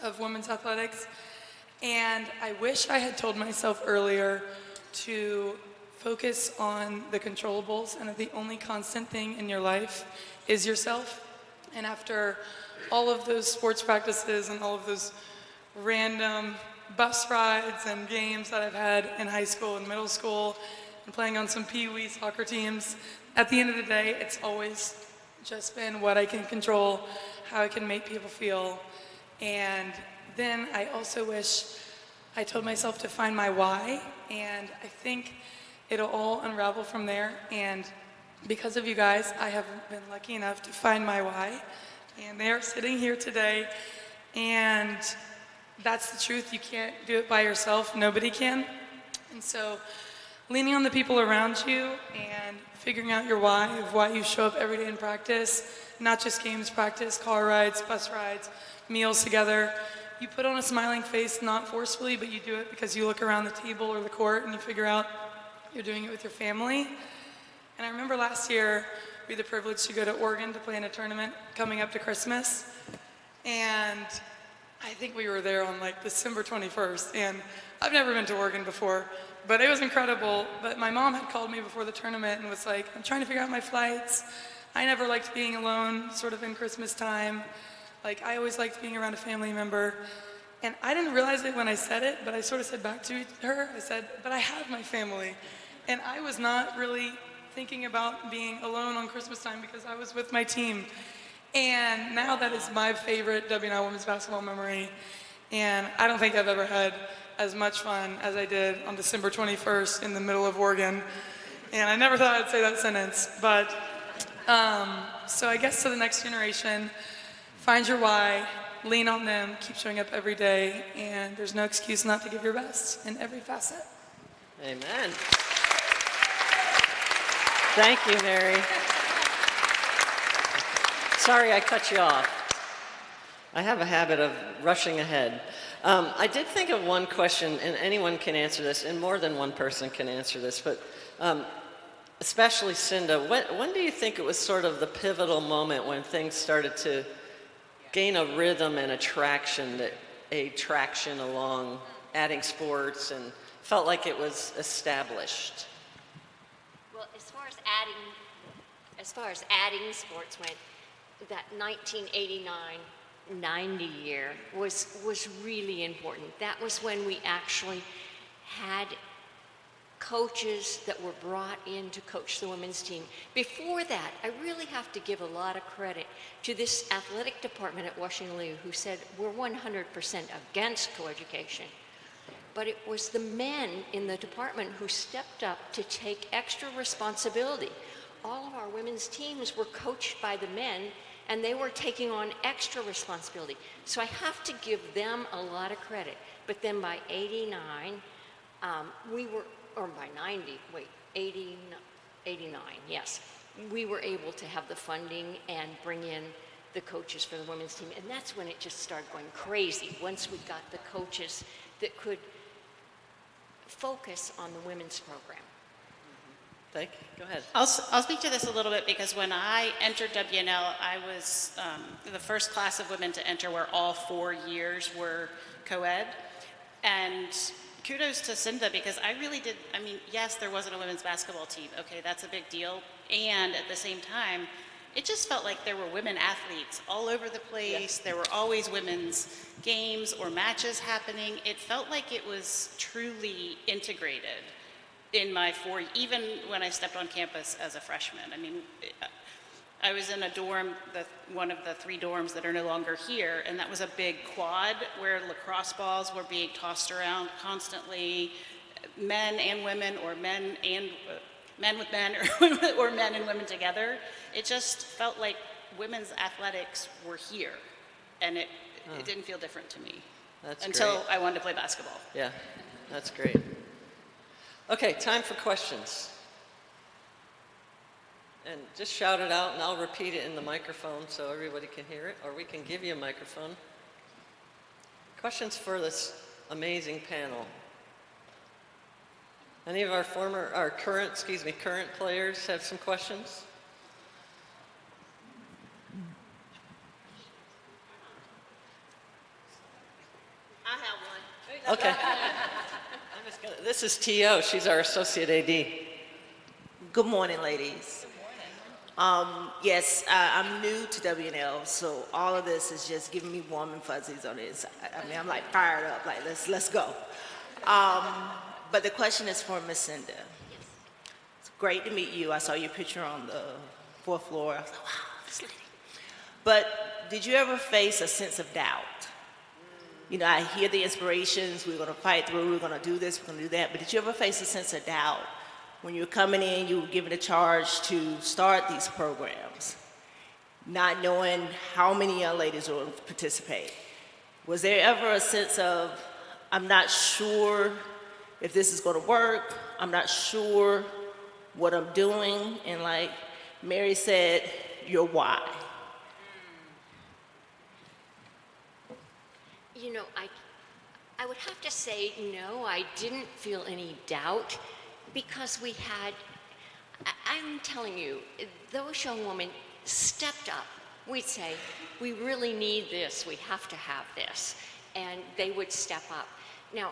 of women's athletics. And I wish I had told myself earlier to focus on the controllables and that the only constant thing in your life is yourself. And after all of those sports practices and all of those random bus rides and games that I've had in high school and middle school and playing on some pee-wee soccer teams, at the end of the day, it's always just been what I can control, how I can make people feel. And then I also wish I told myself to find my why, and I think it'll all unravel from there. And because of you guys, I have been lucky enough to find my why, and they are sitting here today. And that's the truth. You can't do it by yourself. Nobody can. And so leaning on the people around you and figuring out your why of why you show up every day in practice, not just games practice, car rides, bus rides, meals together. You put on a smiling face, not forcefully, but you do it because you look around the table or the court and you figure out you're doing it with your family. And I remember last year, we had the privilege to go to Oregon to play in a tournament coming up to Christmas. And I think we were there on like December 21st. And I've never been to Oregon before, but it was incredible. But my mom had called me before the tournament and was like, I'm trying to figure out my flights. I never liked being alone, sort of in Christmas time. Like, I always liked being around a family member. And I didn't realize it when I said it, but I sort of said back to her, I said, but I have my family. And I was not really thinking about being alone on Christmas time because I was with my team. And now that is my favorite WNL women's basketball memory. And I don't think I've ever had as much fun as I did on December 21st in the middle of Oregon. And I never thought I'd say that sentence. But, so I guess to the next generation, find your why, lean on them, keep showing up every day, and there's no excuse not to give your best in every facet. Amen. Thank you, Mary. Sorry I cut you off. I have a habit of rushing ahead. I did think of one question, and anyone can answer this, and more than one person can answer this, but especially Cinda, when do you think it was sort of the pivotal moment when things started to gain a rhythm and a traction along adding sports and felt like it was established? Well, as far as adding sports went, that 1989-90 year was really important. That was when we actually had coaches that were brought in to coach the women's team. Before that, I really have to give a lot of credit to this athletic department at Washington Lee who said we're 100% against coeducation. But it was the men in the department who stepped up to take extra responsibility. All of our women's teams were coached by the men, and they were taking on extra responsibility. So I have to give them a lot of credit. But then by 89, we were, or by 90, wait, 89, '89, yes. We were able to have the funding and bring in the coaches for the women's team, and that's when it just started going crazy, once we got the coaches that could focus on the women's program. Thank you. Go ahead. I'll speak to this a little bit because when I entered WNL, I was the first class of women to enter where all 4 years were co-ed. And kudos to Cinda because I really did, I mean, yes, there wasn't a women's basketball team. Okay, that's a big deal. And at the same time, it just felt like there were women athletes all over the place. There were always women's games or matches happening. It felt like it was truly integrated in my 4, even when I stepped on campus as a freshman. I mean, I was in a dorm, one of the 3 dorms that are no longer here, and that was a big quad where lacrosse balls were being tossed around constantly, men and women, or men with men, or men and women together. It just felt like women's athletics were here, and it didn't feel different to me. That's until great. I wanted to play basketball. Yeah, that's great. Okay, time for questions. And just shout it out, and I'll repeat it in the microphone so everybody can hear it, or we can give you a microphone. Questions for this amazing panel. Any of our current players have some questions? I have one. Okay. This is T.O. She's our associate AD. Good morning, ladies. Yes, I'm new to WNL, so all of this is just giving me warm and fuzzies on it. I mean, I'm like fired up, like let's go. But the question is for Miss Cinda. It's great to meet you. I saw your picture on the 4th floor. I was like, wow, this lady. But did you ever face a sense of doubt? You know, I hear the inspirations, we're gonna fight through, we're gonna do this, we're gonna do that, but did you ever face a sense of doubt when you were coming in, you were given a charge to start these programs, not knowing how many young ladies will participate? Was there ever a sense of, I'm not sure if this is gonna work, I'm not sure what I'm doing, and like Mary said, your why? You know, I would have to say no, I didn't feel any doubt because we had, I'm telling you, those young women stepped up. We'd say, we really need this, we have to have this, and they would step up. Now,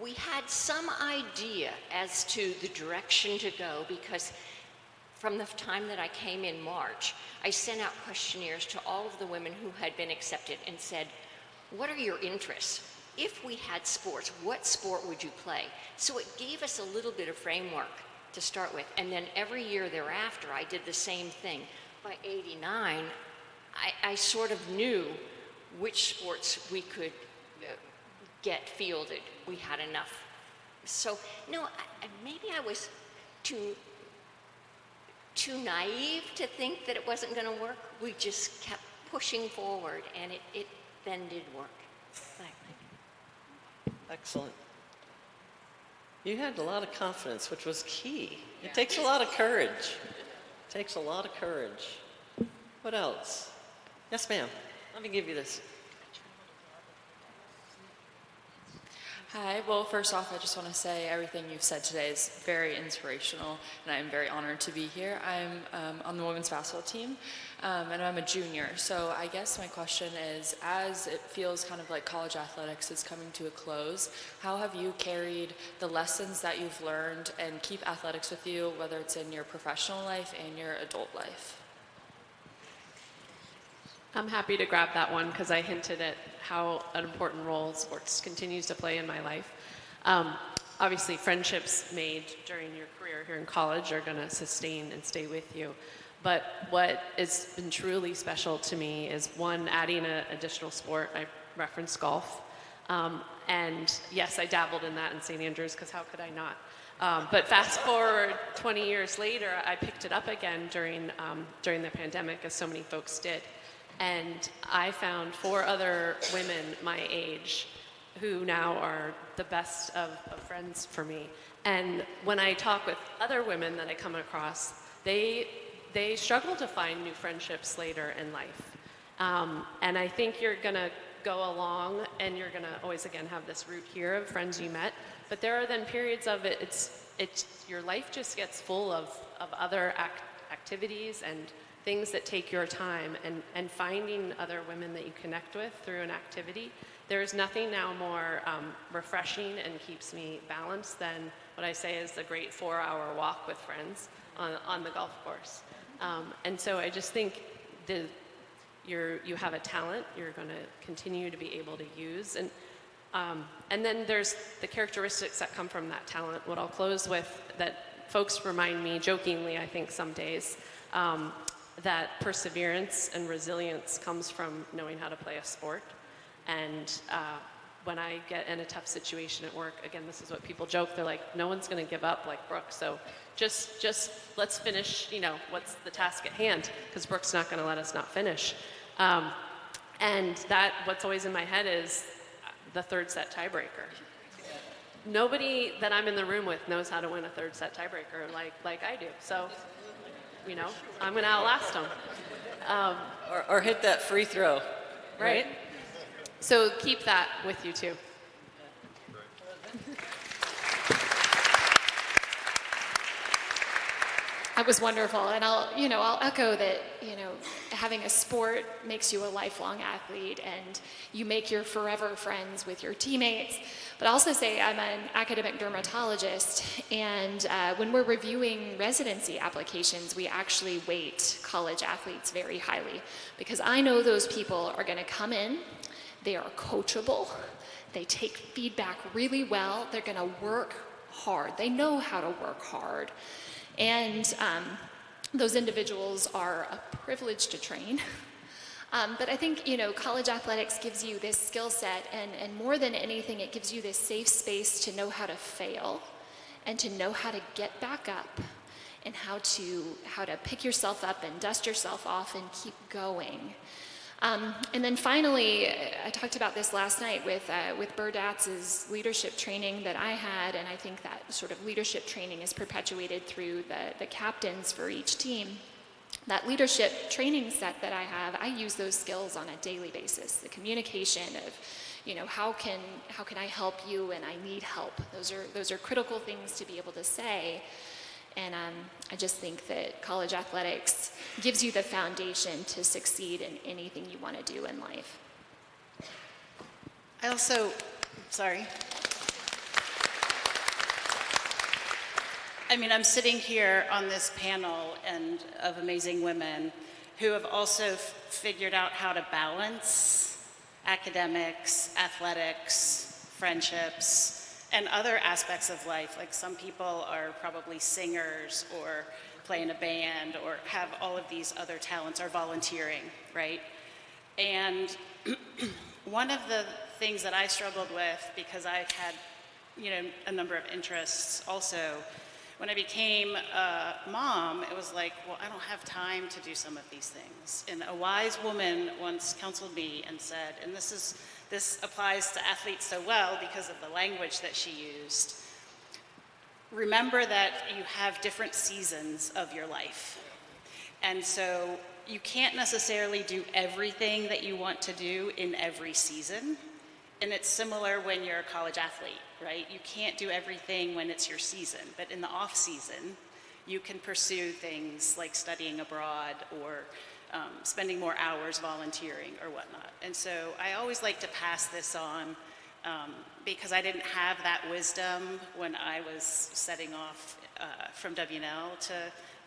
we had some idea as to the direction to go because from the time that I came in March, I sent out questionnaires to all of the women who had been accepted and said, what are your interests? If we had sports, what sport would you play? So it gave us a little bit of framework to start with. And then every year thereafter, I did the same thing. By '89, I sort of knew which sports we could get fielded. We had enough. So, no, maybe I was too naive to think that it wasn't going to work. We just kept pushing forward, and it then did work. Excellent. You had a lot of confidence, which was key. It takes a lot of courage. It takes a lot of courage. What else? Yes, ma'am. Let me give you this. Hi, well, first off, I just want to say everything you've said today is very inspirational, and I'm very honored to be here. I'm on the women's basketball team, and I'm a junior. So I guess my question is, as it feels kind of like college athletics is coming to a close, how have you carried the lessons that you've learned and keep athletics with you, whether it's in your professional life and your adult life? I'm happy to grab that one because I hinted at how an important role sports continues to play in my life. Obviously, friendships made during your career here in college are going to sustain and stay with you. But what has been truly special to me is, one, adding an additional sport. I referenced golf. And yes, I dabbled in that in St. Andrews because how could I not? But fast forward 20 years later, I picked it up again during the pandemic, as so many folks did. And I found 4 other women my age who now are the best of friends for me. And when I talk with other women that I come across, they struggle to find new friendships later in life. And I think you're gonna go along and you're gonna always again have this root here of friends you met, but there are then periods of it's your life just gets full of other activities and things that take your time, and finding other women that you connect with through an activity. There is nothing now more refreshing and keeps me balanced than what I say is the great 4-hour walk with friends on the golf course. And so I just think you have a talent you're going to continue to be able to use. And then there's the characteristics that come from that talent. What I'll close with, that folks remind me jokingly, I think some days, that perseverance and resilience comes from knowing how to play a sport. And when I get in a tough situation at work, again, this is what people joke, they're like, no one's going to give up like Brooke, so just let's finish, what's the task at hand, because Brooke's not going to let us not finish. And what's always in my head is the third set tiebreaker. Nobody that I'm in the room with knows how to win a third set tiebreaker like I do, so I'm going to outlast them. Or hit that free throw. Right? So keep that with you too. That was wonderful, and I'll echo that. Having a sport makes you a lifelong athlete, and you make your forever friends with your teammates. But I'll also say I'm an academic dermatologist, and when we're reviewing residency applications, we actually weight college athletes very highly, because I know those people are going to come in. They are coachable. They take feedback really well. They're going to work hard. They know how to work hard. And those individuals are a privilege to train. But I think, college athletics gives you this skill set, and more than anything, it gives you this safe space to know how to fail and to know how to get back up and how to pick yourself up and dust yourself off and keep going. And then finally, I talked about this last night with Berdatz's leadership training that I had, and I think that sort of leadership training is perpetuated through the captains for each team. That leadership training set that I have, I use those skills on a daily basis. The communication of, how can I help you, and I need help. Those are critical things to be able to say. And I just think that college athletics gives you the foundation to succeed in anything you want to do in life. I also, sorry. I'm sitting here on this panel of amazing women who have also figured out how to balance academics, athletics, friendships, and other aspects of life. Like some people are probably singers or play in a band or have all of these other talents, or volunteering, right? And one of the things that I struggled with, because I had, a number of interests also, when I became a mom, it was like, well, I don't have time to do some of these things. And a wise woman once counseled me and said, and this applies to athletes so well because of the language that she used, remember that you have different seasons of your life. And so you can't necessarily do everything that you want to do in every season. And it's similar when you're a college athlete, right? You can't do everything when it's your season, but in the off season, you can pursue things like studying abroad or spending more hours volunteering or whatnot. And so I always like to pass this on because I didn't have that wisdom when I was setting off from WNL to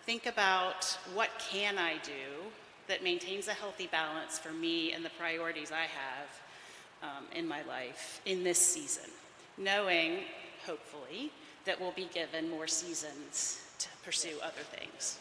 think about what can I do that maintains a healthy balance for me and the priorities I have in my life in this season, knowing, hopefully, that we'll be given more seasons to pursue other things.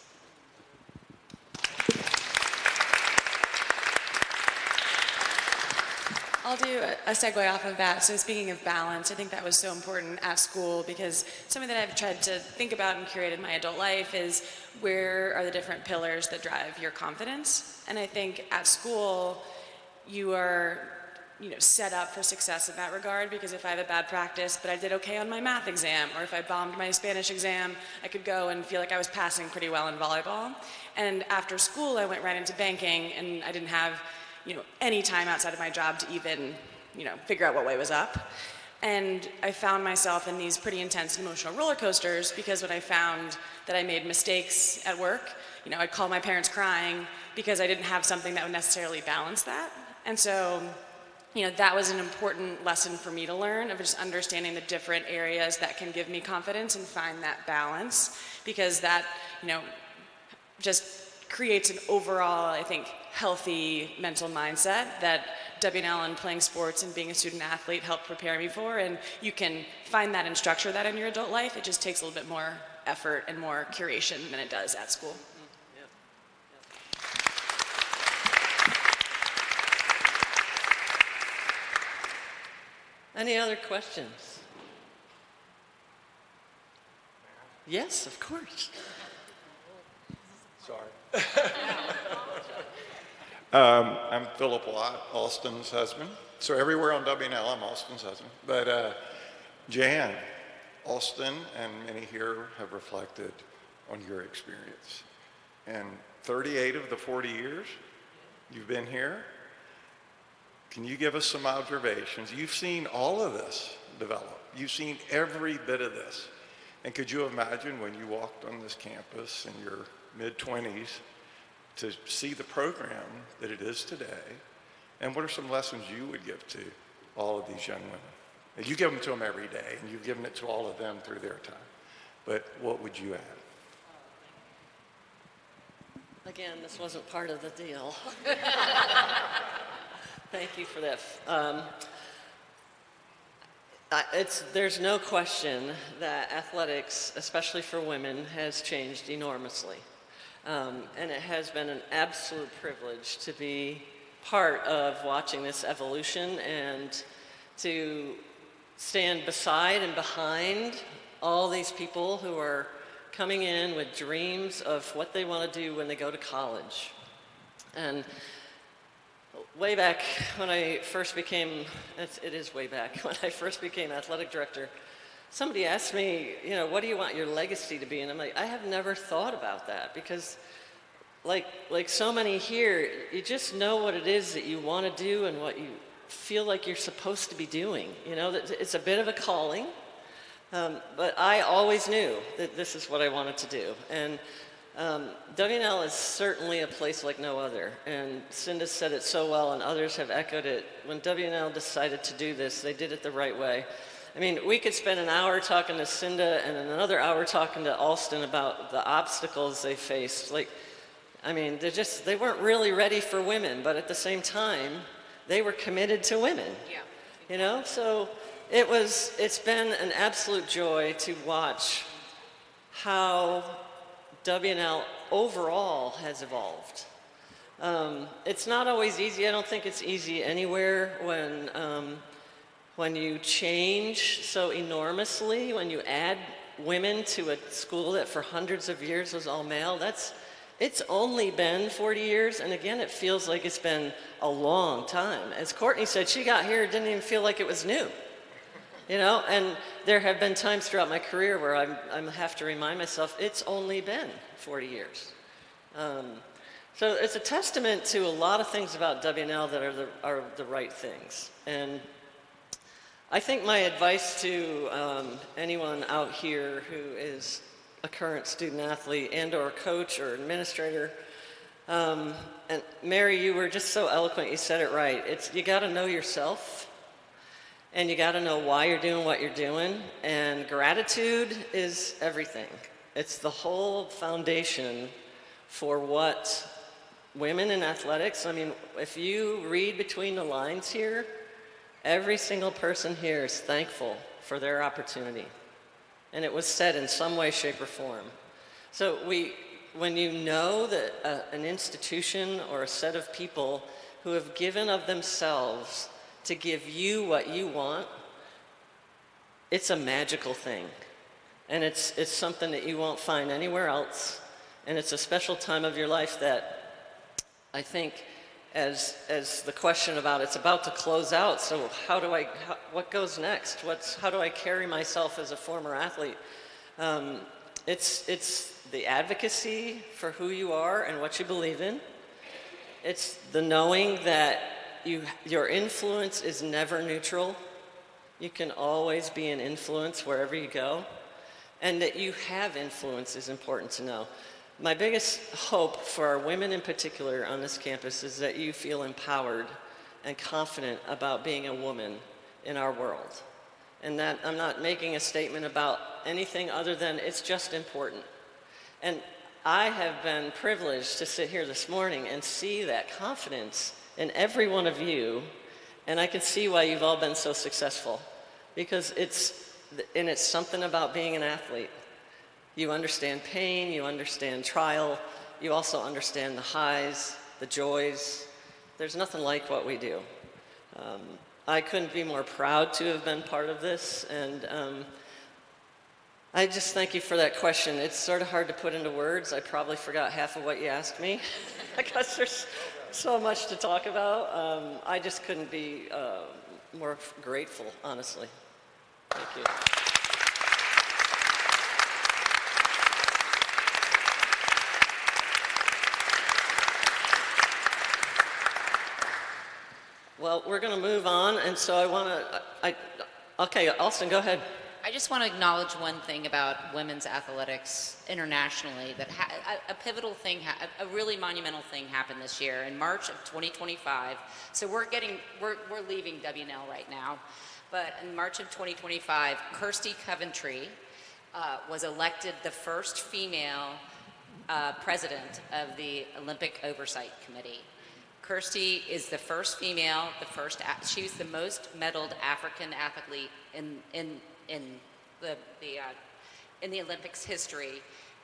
I'll do a segue off of that. So speaking of balance, I think that was so important at school, because something that I've tried to think about and curate in my adult life is where are the different pillars that drive your confidence. And I think at school, you are set up for success in that regard, because if I have a bad practice, but I did okay on my math exam, or if I bombed my Spanish exam, I could go and feel like I was passing pretty well in volleyball. And after school, I went right into banking, and I didn't have, any time outside of my job to even, figure out what way was up. And I found myself in these pretty intense emotional roller coasters, because when I found that I made mistakes at work, I'd call my parents crying because I didn't have something that would necessarily balance that. And so, that was an important lesson for me to learn, of just understanding the different areas that can give me confidence and find that balance, because that, just creates an overall, I think, healthy mental mindset that WNL and playing sports and being a student athlete helped prepare me for. And you can find that and structure that in your adult life. It just takes a little bit more effort and more curation than it does at school. Any other questions? Yes, of course. Sorry. I'm Philip Watt, Alston's husband. So everywhere on WNL, I'm Alston's husband. But Jan, Alston and many here have reflected on your experience. And 38 of the 40 years you've been here, can you give us some observations? You've seen all of this develop. You've seen every bit of this. And could you imagine when you walked on this campus in your mid-20s to see the program that it is today? And what are some lessons you would give to all of these young women? And you give them to them every day, and you've given it to all of them through their time. But what would you add? Again, this wasn't part of the deal. Thank you for that. There's no question that athletics, especially for women, has changed enormously. And it has been an absolute privilege to be part of watching this evolution and to stand beside and behind all these people who are coming in with dreams of what they want to do when they go to college. And way back when I first became, it is way back, when I first became athletic director, somebody asked me, what do you want your legacy to be? And I'm like, I have never thought about that, because like so many here, you just know what it is that you want to do and what you feel like you're supposed to be doing. It's a bit of a calling, but I always knew that this is what I wanted to do. And WNL is certainly a place like no other, and Cinda said it so well, and others have echoed it. When WNL decided to do this, they did it the right way. I mean, we could spend an hour talking to Cinda and another hour talking to Alston about the obstacles they faced. They weren't really ready for women, but at the same time, they were committed to women. Yeah. So it's been an absolute joy to watch how WNL overall has evolved. It's not always easy. I don't think it's easy anywhere when you change so enormously, when you add women to a school that for hundreds of years was all male. It's only been 40 years, and again, it feels like it's been a long time. As Courtney said, she got here, it didn't even feel like it was new. And there have been times throughout my career where I have to remind myself, it's only been 40 years. So it's a testament to a lot of things about WNL that are the right things. And I think my advice to anyone out here who is a current student athlete and or coach or administrator, and Mary, you were just so eloquent, you said it right. You gotta know yourself. And you got to know why you're doing what you're doing. And gratitude is everything. It's the whole foundation for what women in athletics, if you read between the lines here, every single person here is thankful for their opportunity. And it was said in some way, shape, or form. So when you know that an institution or a set of people who have given of themselves to give you what you want, it's a magical thing. And it's something that you won't find anywhere else. And it's a special time of your life that I think as the question about it's about to close out. So what goes next? How do I carry myself as a former athlete? It's the advocacy for who you are and what you believe in. It's the knowing that your influence is never neutral. You can always be an influence wherever you go. And that you have influence is important to know. My biggest hope for our women in particular on this campus is that you feel empowered and confident about being a woman in our world. And that I'm not making a statement about anything other than it's just important. And I have been privileged to sit here this morning and see that confidence in every one of you, and I can see why you've all been so successful. Because it's something about being an athlete. You understand pain, you understand trial, you also understand the highs, the joys. There's nothing like what we do. I couldn't be more proud to have been part of this, and I just thank you for that question. It's sort of hard to put into words. I probably forgot half of what you asked me because there's so much to talk about. I just couldn't be more grateful, honestly. Thank you. Well, we're going to move on, and so I want to, okay, Alston, go ahead. I just want to acknowledge one thing about women's athletics internationally, that a pivotal thing, a really monumental thing happened this year in March of 2025. So we're leaving WNL right now, but in March of 2025, Kirsty Coventry was elected the first female president of the Olympic Oversight Committee. Kirsty is the first female, she was the most medaled African athlete in the Olympics history,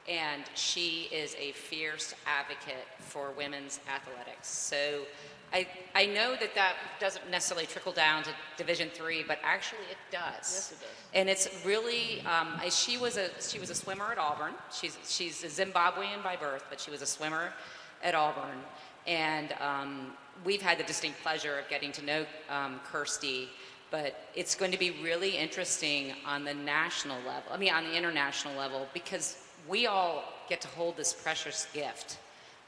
and she is a fierce advocate for women's athletics. So I know that doesn't necessarily trickle down to Division III, but actually it does. Yes, it does. And it's really, she was a swimmer at Auburn. She's a Zimbabwean by birth, but she was a swimmer at Auburn. And we've had the distinct pleasure of getting to know Kirsty, but it's going to be really interesting on the national level, on the international level, because we all get to hold this precious gift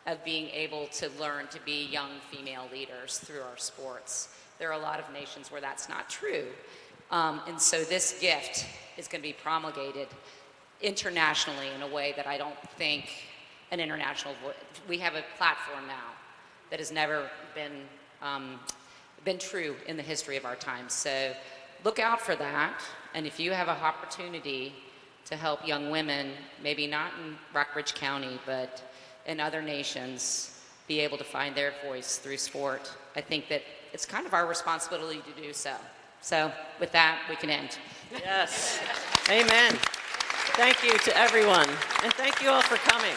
of being able to learn to be young female leaders through our sports. There are a lot of nations where that's not true. And so this gift is going to be promulgated internationally in a way that I don't think an international we have a platform now that has never been true in the history of our time. So look out for that. And if you have an opportunity to help young women, maybe not in Rockbridge County, but in other nations, be able to find their voice through sport, I think that it's kind of our responsibility to do so. So with that, we can end. Yes. Amen. Thank you to everyone. And thank you all for coming.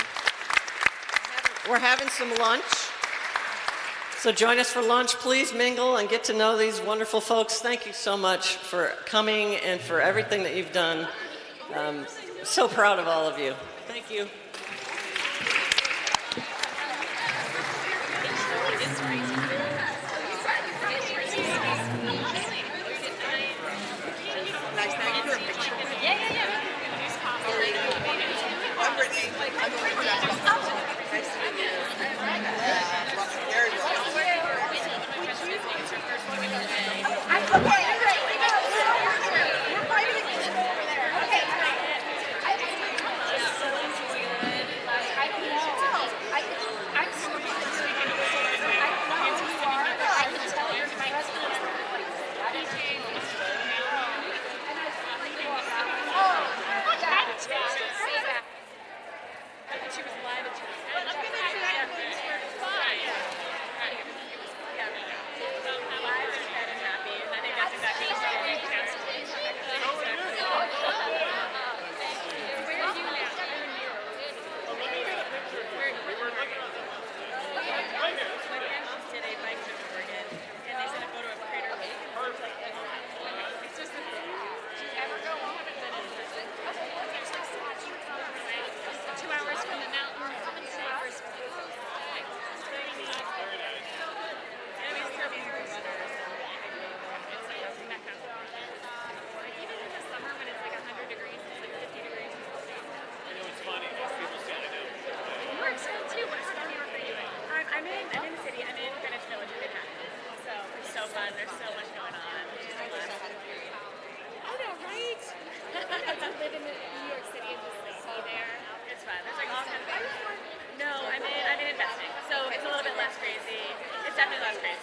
We're having some lunch. So join us for lunch. Please mingle and get to know these wonderful folks. Thank you so much for coming and for everything that you've done. So proud of all of you. Thank you. There's so much going on. I know, right? To live in New York City and just like be there. It's fun. There's like all kinds of. No, I'm in investing, so it's a little bit less crazy. It's definitely less crazy.